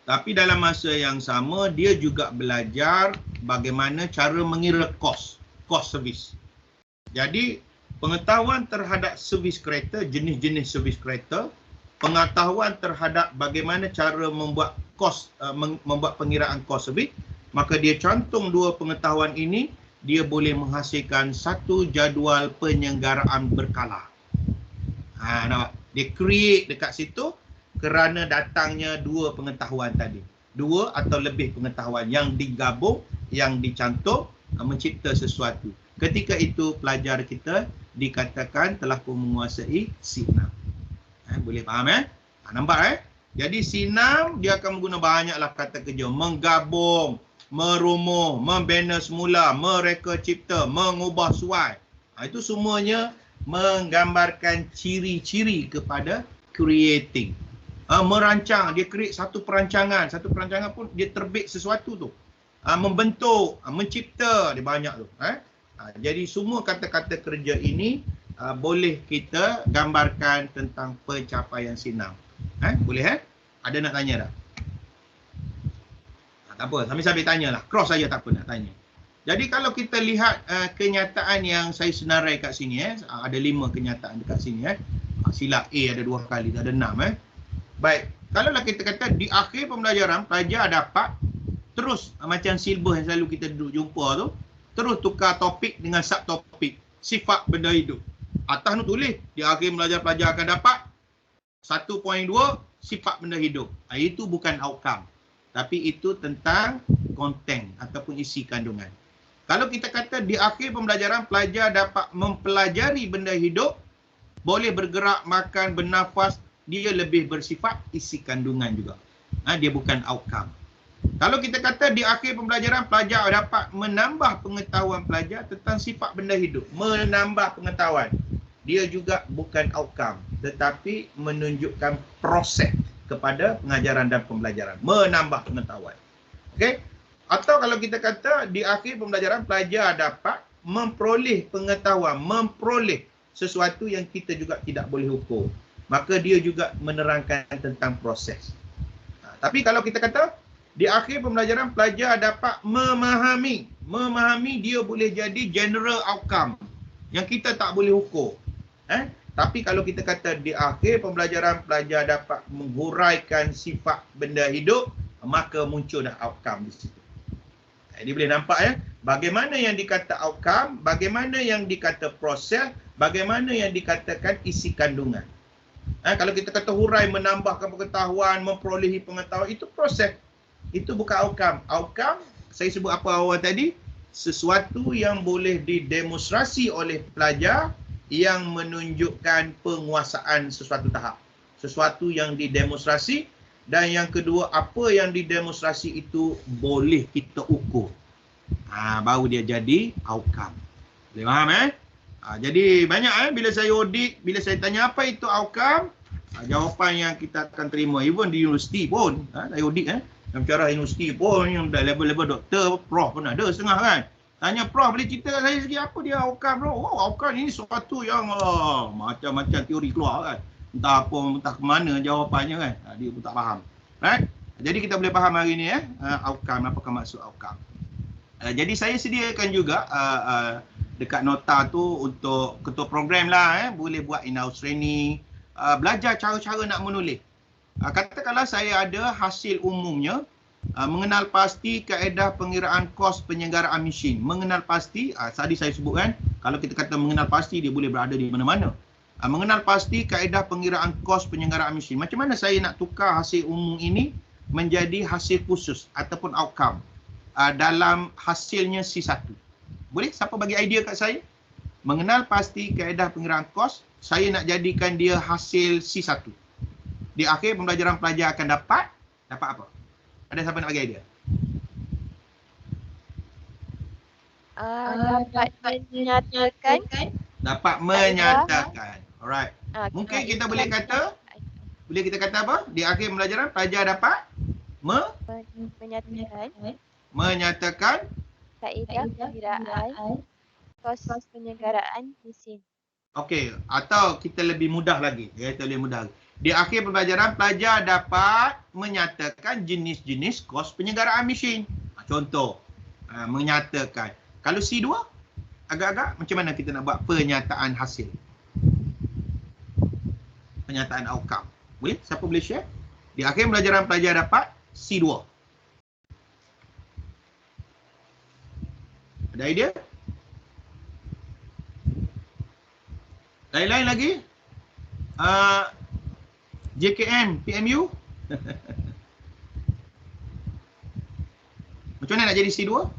Tapi dalam masa yang sama dia juga belajar bagaimana cara mengira kos servis. Jadi pengetahuan terhadap servis kereta, jenis-jenis servis kereta, pengetahuan terhadap bagaimana cara membuat membuat pengiraan kos servis, maka dia cantum dua pengetahuan ini, dia boleh menghasilkan satu jadual penyelenggaraan berkala. Nampak? Dia create dekat situ kerana datangnya dua pengetahuan tadi. Dua atau lebih pengetahuan yang digabung, yang dicantum, mencipta sesuatu. Ketika itu pelajar kita dikatakan telah pun menguasai C6. Boleh faham nampak Jadi C6 dia akan menggunakan banyaklah kata kerja, menggabung, merumuh, membina semula, mereka cipta, mengubah suai. Itu semuanya menggambarkan ciri-ciri kepada creating. merancang, dia create satu perancangan pun dia terbit sesuatu tu. Membentuk, mencipta, dia banyak tu. Jadi semua kata-kata kerja ini boleh kita gambarkan tentang pencapaian sinar. Boleh Ada nak tanya tak? Tak apa, sambil-sambil tanyalah. Cross saja tak apa nak tanya. Jadi kalau kita lihat kenyataan yang saya senarai kat sini, ada 5 kenyataan dekat sini. Sila A ada 2 kali, ada 6. Baik, kalaulah kita kata di akhir pembelajaran pelajar dapat terus macam silbus yang selalu kita duduk jumpa tu, terus tukar topik dengan subtopik sifat benda hidup. Atas tu tulis di akhir pembelajaran pelajar akan dapat 1.2 sifat benda hidup. Itu bukan outcome, tapi itu tentang konten ataupun isi kandungan. Kalau kita kata di akhir pembelajaran pelajar dapat mempelajari benda hidup, boleh bergerak, makan, bernafas, dia lebih bersifat isi kandungan juga. Dia bukan outcome. Kalau kita kata di akhir pembelajaran pelajar dapat menambah pengetahuan pelajar tentang sifat benda hidup, menambah pengetahuan, dia juga bukan outcome, tetapi menunjukkan proses kepada pengajaran dan pembelajaran, menambah pengetahuan. Okey? Atau kalau kita kata di akhir pembelajaran pelajar dapat memperoleh pengetahuan, memperoleh sesuatu yang kita juga tidak boleh ukur, maka dia juga menerangkan tentang proses. Tapi kalau kita kata di akhir pembelajaran pelajar dapat memahami, dia boleh jadi general outcome yang kita tak boleh ukur. Tapi kalau kita kata di akhir pembelajaran pelajar dapat menghuraikan sifat benda hidup, maka muncul dah outcome di situ. Jadi boleh nampak bagaimana yang dikata outcome, bagaimana yang dikata proses, bagaimana yang dikatakan isi kandungan. Kalau kita kata hurai, menambahkan pengetahuan, memperolehi pengetahuan, itu proses. Itu bukan outcome. Outcome, saya sebut apa awal tadi, sesuatu yang boleh didemonstrasi oleh pelajar yang menunjukkan penguasaan sesuatu tahap. Sesuatu yang didemonstrasi, dan yang kedua, apa yang didemonstrasi itu boleh kita ukur. Baru dia jadi outcome. Boleh faham jadi banyak bila saya audit, bila saya tanya apa itu outcome, jawapan yang kita akan terima, even di universiti pun, saya audit dalam cara universiti pun, yang dah level-level doktor, prof pun ada setengah kan. Tanya prof, boleh cerita kat saya sikit apa dia outcome bro? Outcome ini sesuatu yang macam-macam teori keluar kan. Entah apa, entah ke mana jawapannya kan. Dia pun tak faham. Right? Jadi kita boleh faham hari ni outcome, apakah maksud outcome. Jadi saya sediakan juga dekat nota tu untuk ketua program lah, boleh buat in-house training, belajar cara-cara nak menulis. Katakanlah saya ada hasil umumnya, mengenal pasti kaedah pengiraan kos penyelenggaraan mesin. Mengenal pasti, tadi saya sebutkan, kalau kita kata mengenal pasti, dia boleh berada di mana-mana. Mengenal pasti kaedah pengiraan kos penyelenggaraan mesin. Macam mana saya nak tukar hasil umum ini menjadi hasil khusus ataupun outcome dalam hasilnya C1? Boleh? Siapa bagi idea kat saya? Mengenal pasti kaedah pengiraan kos, saya nak jadikan dia hasil C1. Di akhir pembelajaran pelajar akan dapat apa? Ada siapa nak bagi idea? Dapat menyatakan. Dapat menyatakan. Alright. Mungkin kita boleh kata apa? Di akhir pembelajaran pelajar dapat menyatakan kaedah pengiraan kos penyelenggaraan mesin. Okey, atau kita lebih mudah lagi. Di akhir pembelajaran pelajar dapat menyatakan jenis-jenis kos penyelenggaraan mesin. Contoh, menyatakan. Kalau C2, agak-agak macam mana kita nak buat pernyataan hasil? Pernyataan outcome. Boleh? Siapa boleh share? Di akhir pembelajaran pelajar dapat C2. Ada idea? Lain-lain lagi? JKM, PMU? Macam mana nak jadi C2?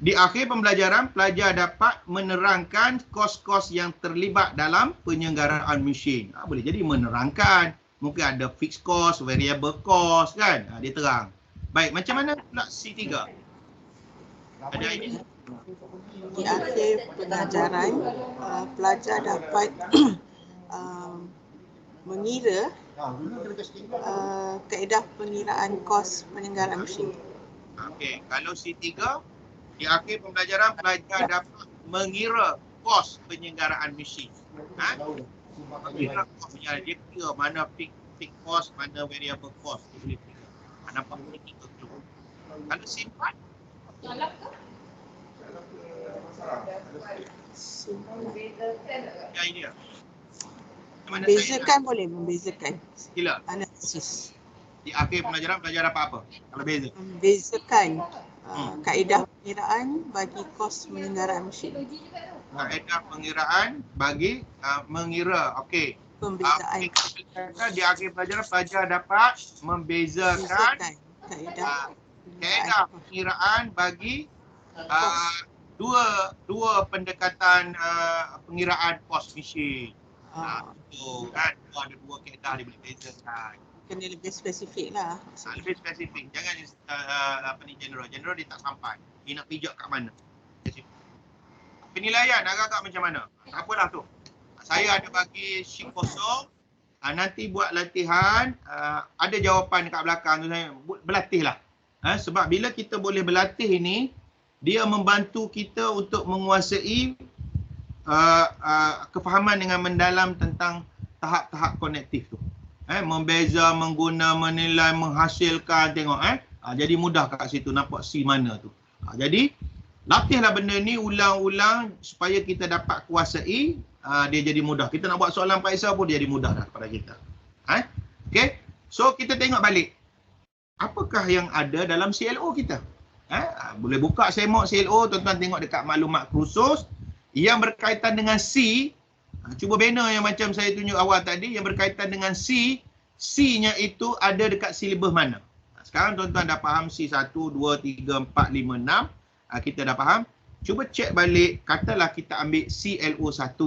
Di akhir pembelajaran, pelajar dapat menerangkan kos-kos yang terlibat dalam penyelenggaraan mesin. Boleh jadi menerangkan. Mungkin ada fixed cost, variable cost kan? Dia terang. Baik, macam mana pula C3? Ada idea? Di akhir pelajaran, pelajar dapat mengira kaedah pengiraan kos penyelenggaraan mesin. Okey, kalau C3 di akhir pembelajaran pelajar dapat mengira kos penyelenggaraan mesin. Mengira kosnya, dia kira mana fixed cost, mana variable cost, dia boleh kira. Nampak ni kita clue. Kalau C4 ya idea. Membezakan boleh membezakan. Sila. Analisis. Di akhir pembelajaran pelajar dapat apa? Kalau beza. Membezakan kaedah pengiraan bagi kos penyelenggaraan mesin. Kaedah pengiraan bagi mengira. Okey. Pembezaan Di akhir pelajaran pelajar dapat membezakan kaedah pengiraan bagi dua pendekatan pengiraan kos mesin. Itu kan ada dua kaedah dia boleh bezakan. Kena lebih spesifik lah. Lebih spesifik. Jangan general. General dia tak sampai. Dia nak pijak kat mana. Penilaian agak-agak macam mana? Tak apalah tu. Saya ada bagi sheet kosong. Nanti buat latihan. Ada jawapan dekat belakang tu, saya berlatih lah. Sebab bila kita boleh berlatih ini, dia membantu kita untuk menguasai kefahaman dengan mendalam tentang tahap-tahap konektif tu. Membeza, mengguna, menilai, menghasilkan, tengok jadi mudah kat situ nampak C mana tu. Jadi latihlah benda ni ulang-ulang supaya kita dapat kuasai, dia jadi mudah. Kita nak buat soalan Pak pun dia jadi mudah dah kepada kita. Okey. So kita tengok balik. Apakah yang ada dalam CLO kita? Boleh buka semak CLO, tuan-tuan tengok dekat maklumat khusus yang berkaitan dengan C. Cuba banner yang macam saya tunjuk awal tadi yang berkaitan dengan C. C-nya itu ada dekat silibus mana. Sekarang tuan-tuan dah faham C1, 2, 3, 4, 5, 6. Kita dah faham. Cuba cek balik, katalah kita ambil CLO1.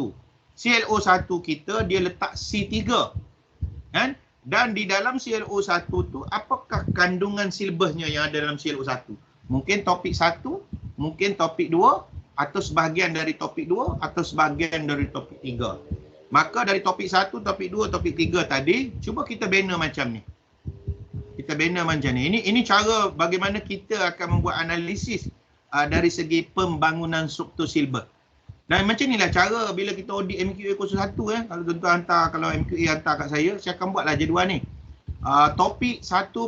CLO1 kita dia letak C3. Kan? Dan di dalam CLO1 tu apakah kandungan silibusnya yang ada dalam CLO1? Mungkin topik 1, mungkin topik 2, atau sebahagian dari topik 2 atau sebahagian dari topik 3. Maka dari topik 1, topik 2, topik 3 tadi, cuba kita banner macam ni. Kita banner macam ni. Ini cara bagaimana kita akan membuat analisis dari segi pembangunan struktur silibus. Dan macam inilah cara bila kita audit MQA 01 kalau tuan-tuan hantar, kalau MQA hantar kat saya akan buatlah jadual ni. Topik 1.1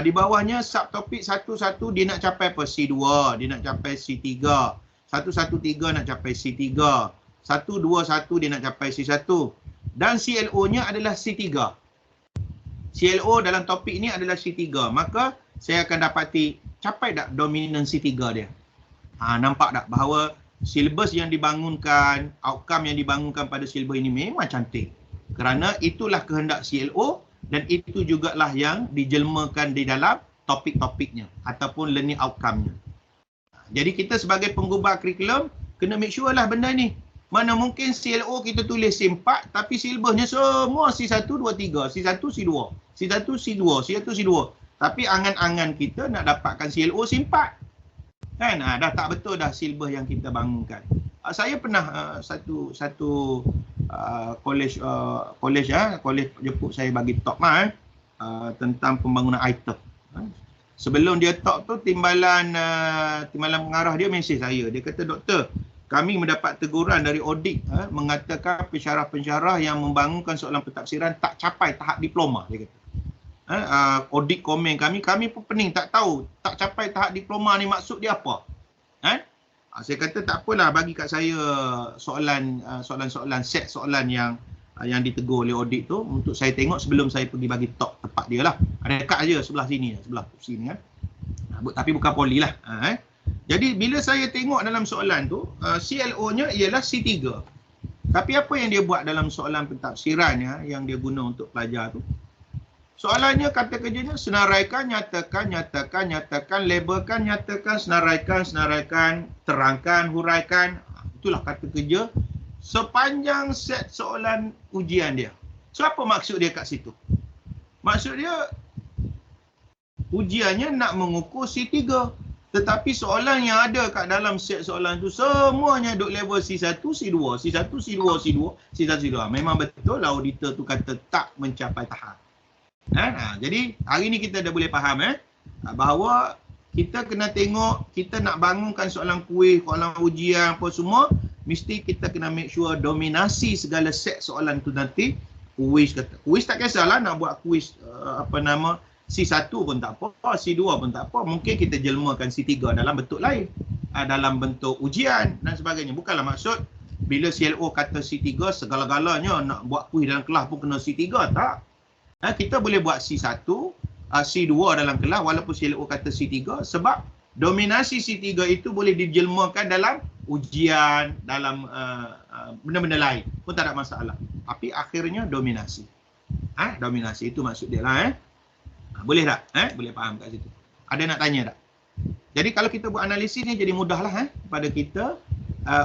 di bawahnya subtopik 1.1 dia nak capai apa? C2, dia nak capai C3. 1.1.3 nak capai C3. 1.2.1 dia nak capai C1. Dan CLO-nya adalah C3. CLO dalam topik ini adalah C3. Maka saya akan dapati capai tak dominansi 3 dia. Nampak tak bahawa silibus yang dibangunkan, outcome yang dibangunkan pada silibus ini memang cantik. Kerana itulah kehendak CLO dan itu jugalah yang dijelmakan di dalam topik-topiknya ataupun learning outcome-nya. Jadi kita sebagai penggubah kurikulum kena make sure lah benda ni. Mana mungkin CLO kita tulis C4 tapi silibusnya semua C1, 2, 3, C1, C2, C1, C2, C1, C2. Tapi angan-angan kita nak dapatkan CLO C4. Kan? Dah tak betul dah silibus yang kita bangunkan. Saya pernah satu kolej jemput saya bagi talk tentang pembangunan item. Sebelum dia talk tu timbalan pengarah dia mesej saya. Dia kata, "Doktor, kami mendapat teguran dari audit mengatakan pensyarah-pensyarah yang membangunkan soalan pentafsiran tak capai tahap diploma." Dia kata. Audit komen kami pun pening tak tahu tak capai tahap diploma ni maksud dia apa. Saya kata tak apalah, bagi kat saya soalan-soalan set soalan yang ditegur oleh audit tu untuk saya tengok sebelum saya pergi bagi talk tempat dia lah. Ada dekat aja sebelah sini, sebelah kursi ni kan. Tapi bukan poli lah. Jadi bila saya tengok dalam soalan tu, CLO-nya ialah C3. Tapi apa yang dia buat dalam soalan pentafsiran yang dia guna untuk pelajar tu? Soalannya kata kerjanya senaraikan, nyatakan, labelkan, nyatakan, senaraikan, terangkan, huraikan. Itulah kata kerja sepanjang set soalan ujian dia. So apa maksud dia kat situ? Maksud dia ujiannya nak mengukur C3. Tetapi soalan yang ada kat dalam set soalan tu semuanya duk level C1, C2, C1, C2, C2, C1, C2. Memang betul lah auditor tu kata tak mencapai tahap. Jadi hari ni kita dah boleh faham bahawa kita kena tengok, kita nak bangunkan soalan kuis, soalan ujian apa semua, mesti kita kena make sure dominasi segala set soalan tu nanti. Kuis tak kisahlah nak buat kuis C1 pun tak apa, C2 pun tak apa. Mungkin kita jelmakan C3 dalam bentuk lain, dalam bentuk ujian dan sebagainya. Bukanlah maksud bila CLO kata C3 segala-galanya nak buat kuis dalam kelas pun kena C3, tak. Kita boleh buat C1, C2 dalam kelas walaupun CLO kata C3, sebab dominasi C3 itu boleh dijelmakan dalam ujian, dalam benda-benda lain pun tak ada masalah. Tapi akhirnya dominasi. Dominasi itu maksud dia lah. Boleh tak? Boleh faham kat situ. Ada nak tanya tak? Jadi kalau kita buat analisis ni jadi mudahlah pada kita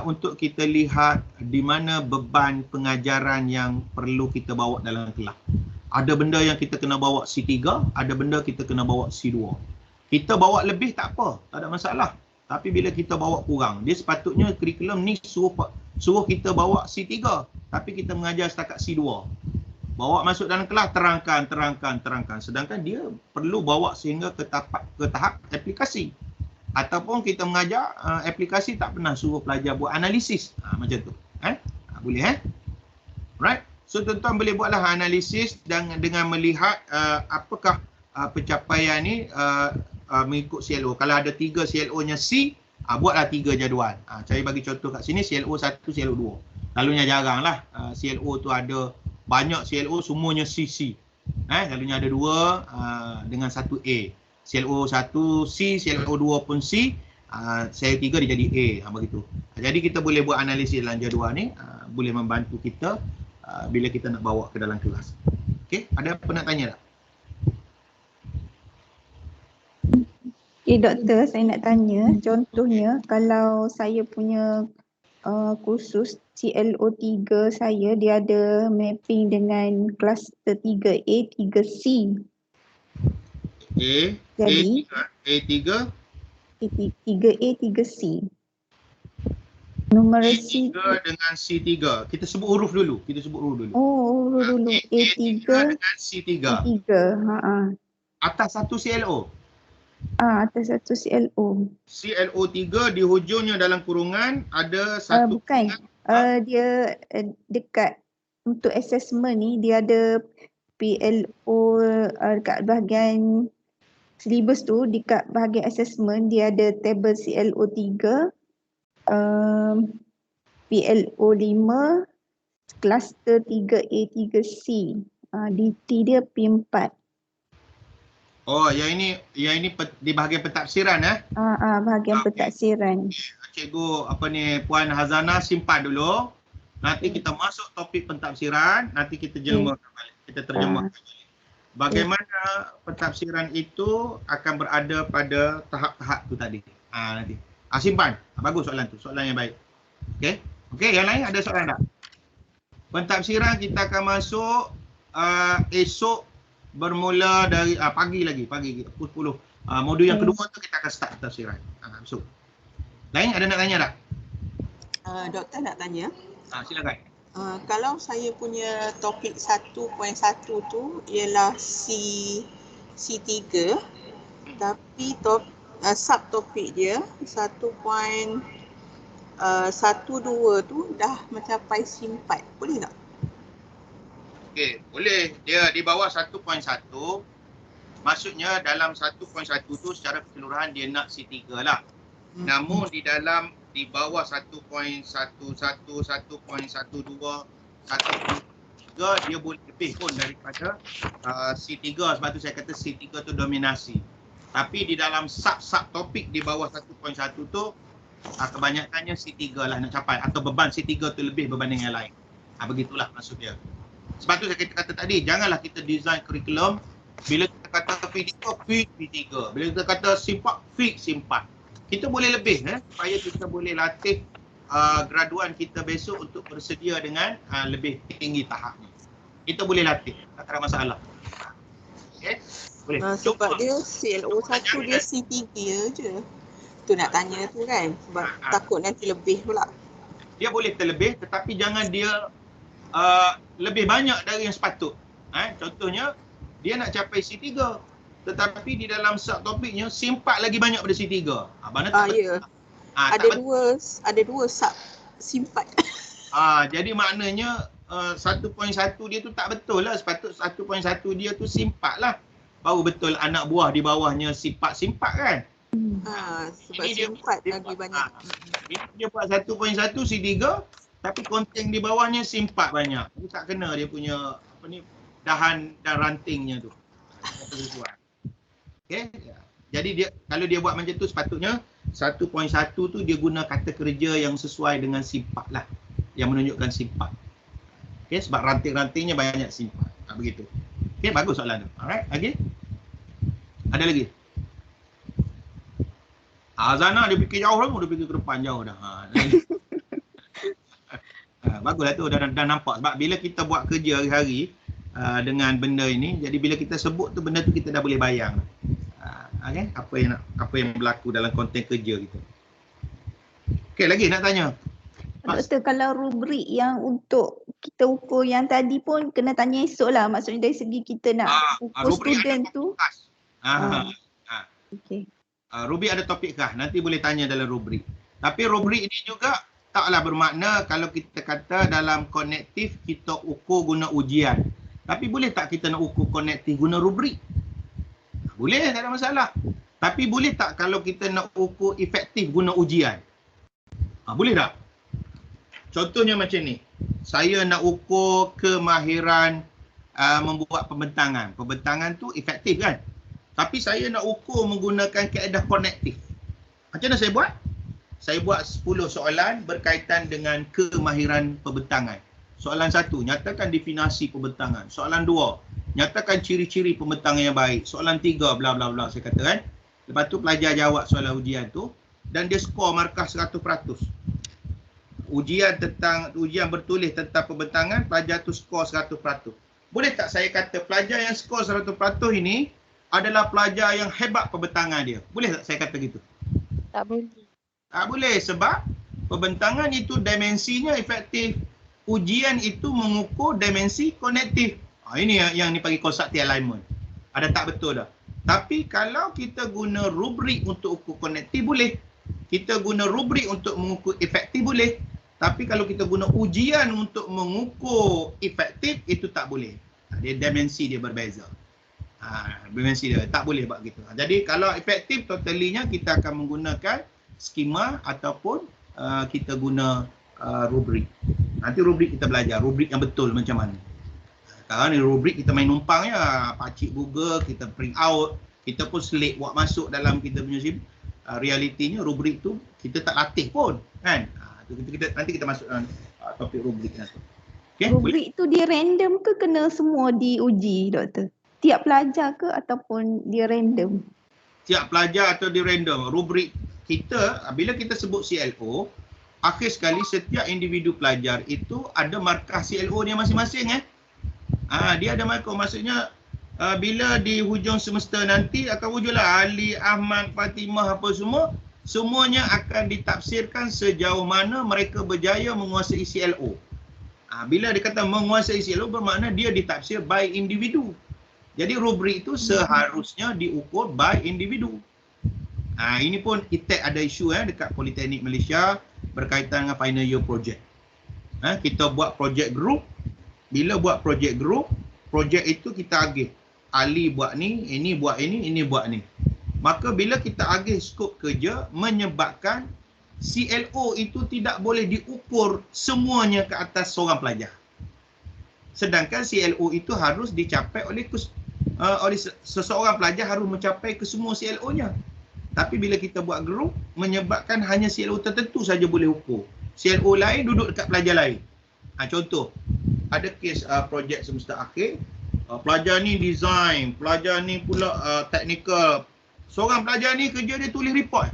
untuk kita lihat di mana beban pengajaran yang perlu kita bawa dalam kelas. Ada benda yang kita kena bawa C3, ada benda kita kena bawa C2. Kita bawa lebih tak apa, tak ada masalah. Tapi bila kita bawa kurang, dia sepatutnya kurikulum ni suruh kita bawa C3, tapi kita mengajar setakat C2. Bawa masuk dalam kelas, terangkan. Sedangkan dia perlu bawa sehingga ke tahap aplikasi. Ataupun kita mengajar aplikasi tak pernah suruh pelajar buat analisis. Macam tu. Boleh Right? So tuan-tuan boleh buatlah analisis dan dengan melihat apakah pencapaian ni mengikut CLO. Kalau ada 3 CLO-nya C, buatlah 3 jadual. Saya bagi contoh kat sini CLO 1, CLO 2. Lalunya jaranglah CLO tu ada banyak CLO semuanya CC. Lalunya ada 2 dengan 1 A. CLO 1 C, CLO 2 pun C, CLO 3 dia jadi A. Begitu. Jadi kita boleh buat analisis dalam jadual ni, boleh membantu kita bila kita nak bawa ke dalam kelas. Okey, ada apa nak tanya tak? Okay, doktor, saya nak tanya, contohnya kalau saya punya kursus CLO 3 saya, dia ada mapping dengan kluster 3A, 3C. Jadi A3, 3A, 3C. Numerasi A3 dengan C3. Kita sebut huruf dulu. Oh, huruf dulu. A3 dengan C3. A3. Atas satu CLO. Atas satu CLO. CLO 3 di hujungnya dalam kurungan ada satu. Bukan. Dia dekat untuk assessment ni dia ada PLO dekat bahagian syllabus tu, dekat bahagian assessment dia ada table CLO 3, PLO 5, cluster 3A, 3C. DT dia P4. Oh, yang ini di bahagian pentafsiran Bahagian pentafsiran. Cikgu Puan Hazana simpan dulu. Nanti kita masuk topik pentafsiran, nanti kita jelmakan balik. Kita terjemahkan balik. Bagaimana pentafsiran itu akan berada pada tahap-tahap tu tadi. Nanti. Simpan. Bagus soalan tu. Soalan yang baik. Okey, yang lain ada soalan tak? Pentafsiran kita akan masuk esok bermula dari pagi pukul 10. Modul yang kedua tu kita akan start pentafsiran. So. Lain ada nak tanya tak? Doktor nak tanya. Silakan. Kalau saya punya topik 1.1 tu ialah C3, tapi subtopik dia 1.12 tu dah mencapai C4, boleh tak? Okey, boleh. Dia di bawah 1.1, maksudnya dalam 1.1 tu secara keseluruhan dia nak C3 lah. Namun di bawah 1.11, 1.12, 1.13 dia boleh lebih pun daripada C3. Sebab tu saya kata C3 tu dominasi. Tapi di dalam sub topik di bawah 1.1 tu kebanyakannya C3 lah nak capai, atau beban C3 tu lebih berbanding yang lain. Begitulah maksud dia. Sebab tu saya kata tadi, janganlah kita design kurikulum bila kita kata P3, P3. Bila kita kata C4, C4. Kita boleh lebih supaya kita boleh latih graduan kita besok untuk bersedia dengan lebih tinggi tahapnya. Kita boleh latih, tak ada masalah. Okey, boleh. Sebab dia CLO 1 dia C3 je. Tu nak tanya tu kan, sebab takut nanti lebih pula. Dia boleh terlebih tetapi jangan dia lebih banyak dari yang sepatut. Contohnya, dia nak capai C3 tetapi di dalam subtopiknya simpat lagi banyak pada C3. Mana tak betul. Ya. Ada dua sub simpat. Jadi maknanya 1.1 dia tu tak betul lah. Sepatut 1.1 dia tu simpat lah. Baru betul anak buah di bawahnya simpat kan. Sebab simpat lagi banyak. Dia buat 1.1 C3 tapi konten di bawahnya simpat banyak. Dia tak kena dia punya dahan dan rantingnya tu. Okey. Jadi dia kalau dia buat macam tu sepatutnya 1.1 tu dia guna kata kerja yang sesuai dengan sifat lah. Yang menunjukkan sifat. Okey, sebab ranting-rantingnya banyak sifat. Begitu. Okey, bagus soalan tu. Alright, lagi? Ada lagi? Azana dia fikir jauh dah, dia fikir ke depan jauh dah. Baguslah tu dah nampak sebab bila kita buat kerja hari-hari dengan benda ini, jadi bila kita sebut tu benda tu kita dah boleh bayang. Okay? Apa yang berlaku dalam konten kerja kita. Okey, lagi nak tanya. Doktor, kalau rubrik yang untuk kita ukur yang tadi pun kena tanya esok lah. Maksudnya dari segi kita nak ukur student tu. Okey. Rubrik ada topik khas, nanti boleh tanya dalam rubrik. Tapi rubrik ini juga taklah bermakna kalau kita kata dalam konektif kita ukur guna ujian. Tapi boleh tak kita nak ukur konektif guna rubrik? Boleh, tak ada masalah. Tapi boleh tak kalau kita nak ukur efektif guna ujian? Boleh tak? Contohnya macam ni. Saya nak ukur kemahiran membuat pembentangan. Pembentangan tu efektif kan? Tapi saya nak ukur menggunakan kaedah konektif. Macam mana saya buat? Saya buat 10 soalan berkaitan dengan kemahiran pembentangan. Soalan 1, nyatakan definisi pembentangan. Soalan 2, nyatakan ciri-ciri pembentangan yang baik. Soalan 3, bla bla bla saya kata kan. Lepas tu pelajar jawab soalan ujian tu dan dia skor markah 100%. Ujian bertulis tentang pembentangan, pelajar tu skor 100%. Boleh tak saya kata pelajar yang skor 100% ini adalah pelajar yang hebat pembentangan dia? Boleh tak saya kata gitu? Tak boleh. Tak boleh sebab pembentangan itu dimensinya efektif. Ujian itu mengukur dimensi konektif. Ini yang dipanggil constructive alignment. Ada tak betul dah. Tapi kalau kita guna rubrik untuk ukur konektif boleh. Kita guna rubrik untuk mengukur efektif boleh. Tapi kalau kita guna ujian untuk mengukur efektif itu tak boleh. Dimensi dia berbeza. Dimensi dia tak boleh buat gitu. Jadi kalau efektif totalinya kita akan menggunakan skema ataupun kita guna rubrik. Nanti rubrik kita belajar rubrik yang betul macam mana. Sekarang ni rubrik kita main numpang ya, pakcik Google, kita print out, kita pun select buat masuk dalam kita punya SIM. Realitinya rubrik tu kita tak latih pun kan. Nanti kita masuk dalam topik rubrik nanti. Okay, rubrik tu dia random ke kena semua diuji doktor? Tiap pelajar ke ataupun dia random? Tiap pelajar atau dia random. Rubrik kita, bila kita sebut CLO, akhir sekali setiap individu pelajar itu ada markah CLO dia masing-masing dia ada markah. Maksudnya bila di hujung semester nanti akan wujudlah Ali, Ahmad, Fatimah apa semua, semuanya akan ditafsirkan sejauh mana mereka berjaya menguasai CLO. Bila dikata menguasai CLO bermakna dia ditafsir by individu. Jadi rubrik itu seharusnya diukur by individu. Ini pun ITEC ada isu dekat Politeknik Malaysia berkaitan dengan final year project. Kita buat project group. Bila buat project group, project itu kita agih. Ali buat ni, ini buat ini buat ni. Maka bila kita agih skop kerja menyebabkan CLO itu tidak boleh diukur semuanya ke atas seorang pelajar. Sedangkan CLO itu harus dicapai oleh seseorang pelajar harus mencapai ke semua CLO-nya. Tapi bila kita buat group, menyebabkan hanya CLO tertentu saja boleh ukur. CLO lain duduk dekat pelajar lain. Contoh, ada kes projek semester akhir, pelajar ni design, pelajar ni pula technical. Seorang pelajar ni kerja dia tulis report.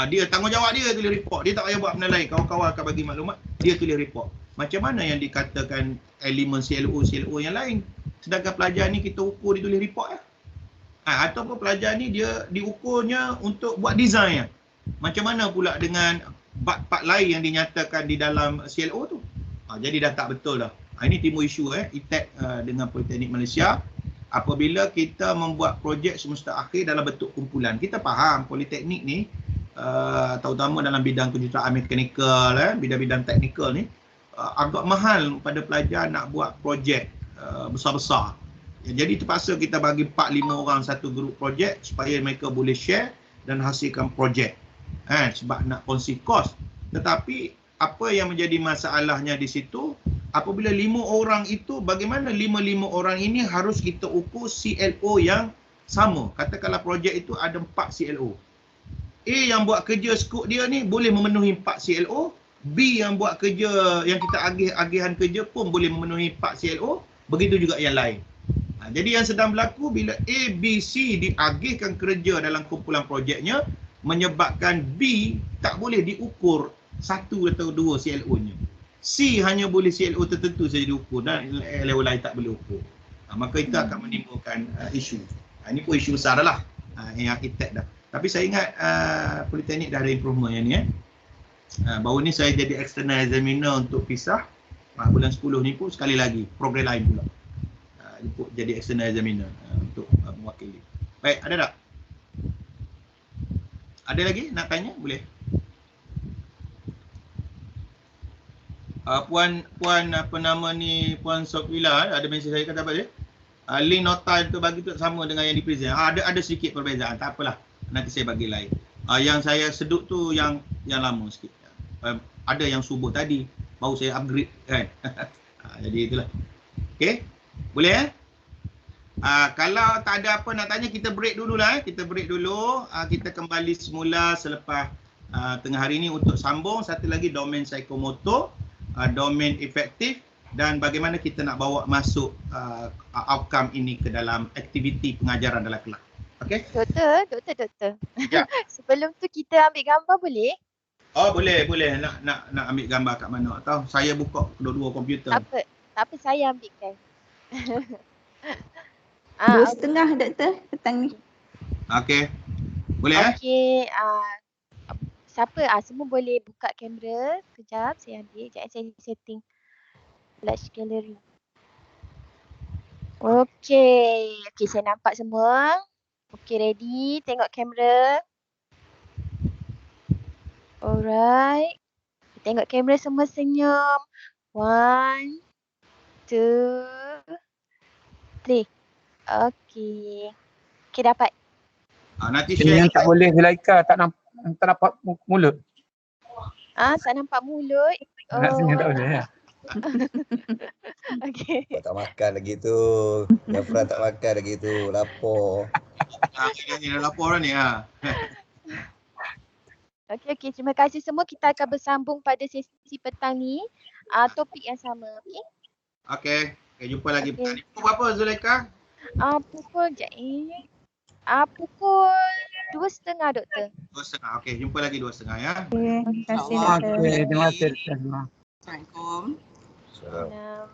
Dia tanggungjawab dia tulis report. Dia tak payah buat benda lain. Kawan-kawan akan bagi maklumat, dia tulis report. Macam mana yang dikatakan elemen CLO yang lain? Sedangkan pelajar ni kita ukur dia tulis report Ataupun pelajar ni dia diukurnya untuk buat design. Macam mana pula dengan part lain yang dinyatakan di dalam CLO tu? Jadi dah tak betul dah. Ini timbul isu ITEC dengan Politeknik Malaysia. Apabila kita membuat projek semester akhir dalam bentuk kumpulan, kita faham Politeknik ni terutama dalam bidang kejuruteraan mekanikal, bidang-bidang teknikal ni agak mahal pada pelajar nak buat projek besar-besar. Jadi terpaksa kita bagi 4-5 orang satu grup projek supaya mereka boleh share dan hasilkan projek. Sebab nak kongsi kos. Tetapi apa yang menjadi masalahnya di situ, apabila 5 orang itu, bagaimana 5 orang ini harus kita ukur CLO yang sama. Katakanlah projek itu ada 4 CLO. A yang buat kerja skop dia ni boleh memenuhi 4 CLO. B yang buat kerja yang kita agihan kerja pun boleh memenuhi 4 CLO. Begitu juga yang lain. Jadi yang sedang berlaku bila A, B, C diagihkan kerja dalam kumpulan projeknya, menyebabkan B tak boleh diukur 1 atau 2 CLO-nya. C hanya boleh CLO tertentu saja diukur dan level lain tak boleh ukur. Maka itu akan menimbulkan isu. Ini pun isu besar lah yang ITEC dah. Tapi saya ingat Politeknik dah ada improvement yang ni. Baru ni saya jadi external examiner untuk pisah. Bulan 10 ni pun sekali lagi program lain pula. Jadi external examiner untuk mewakili. Baik, ada tak? Ada lagi nak tanya? Boleh. Puan apa nama ni, Puan Sofila ada mesej saya kata apa dia? Link nota itu bagi tu sama dengan yang di present. Ada sedikit perbezaan, tak apalah. Nanti saya bagi lain. Yang saya sedut tu yang lama sikit. Ada yang subuh tadi baru saya upgrade kan. Jadi itulah. Okey. Boleh kalau tak ada apa nak tanya, kita break dulu lah. Kita break dulu. Kita kembali semula selepas tengah hari ini untuk sambung satu lagi domain psikomotor, domain efektif dan bagaimana kita nak bawa masuk outcome ini ke dalam aktiviti pengajaran dalam kelas. Okey? Doktor. Ya. Sebelum tu kita ambil gambar boleh? Oh, boleh. Nak ambil gambar kat mana atau saya buka kedua-dua komputer. Tak apa saya ambilkan. 2.30 doktor petang ni. Okey. Boleh Okey, siapa semua boleh buka kamera. Sekejap saya ambil. Sekejap saya setting large gallery. Okey, saya nampak semua. Okey, ready. Tengok kamera. Alright. Tengok kamera semua senyum. 1, 2, 3. Okey. Okey, dapat. nanti Ini share. yang tak boleh Zulaika tak nampak mulut. Tak nampak mulut. Nak senyum tak boleh ya. Okey. Tak makan lagi tu. Zafran tak makan lagi tu. Lapar. Ini dah lapor ni Okey. Terima kasih semua. Kita akan bersambung pada sesi petang ni. Topik yang sama. Okey. Okey, jumpa lagi. Okey. Pukul berapa Zulaika? Pukul pukul 2.30 doktor. 2.30. Okey, jumpa lagi 2.30 ya. Terima kasih InsyaAllah. doktor. Okey, terima kasih. Assalamualaikum. Salam. Nah.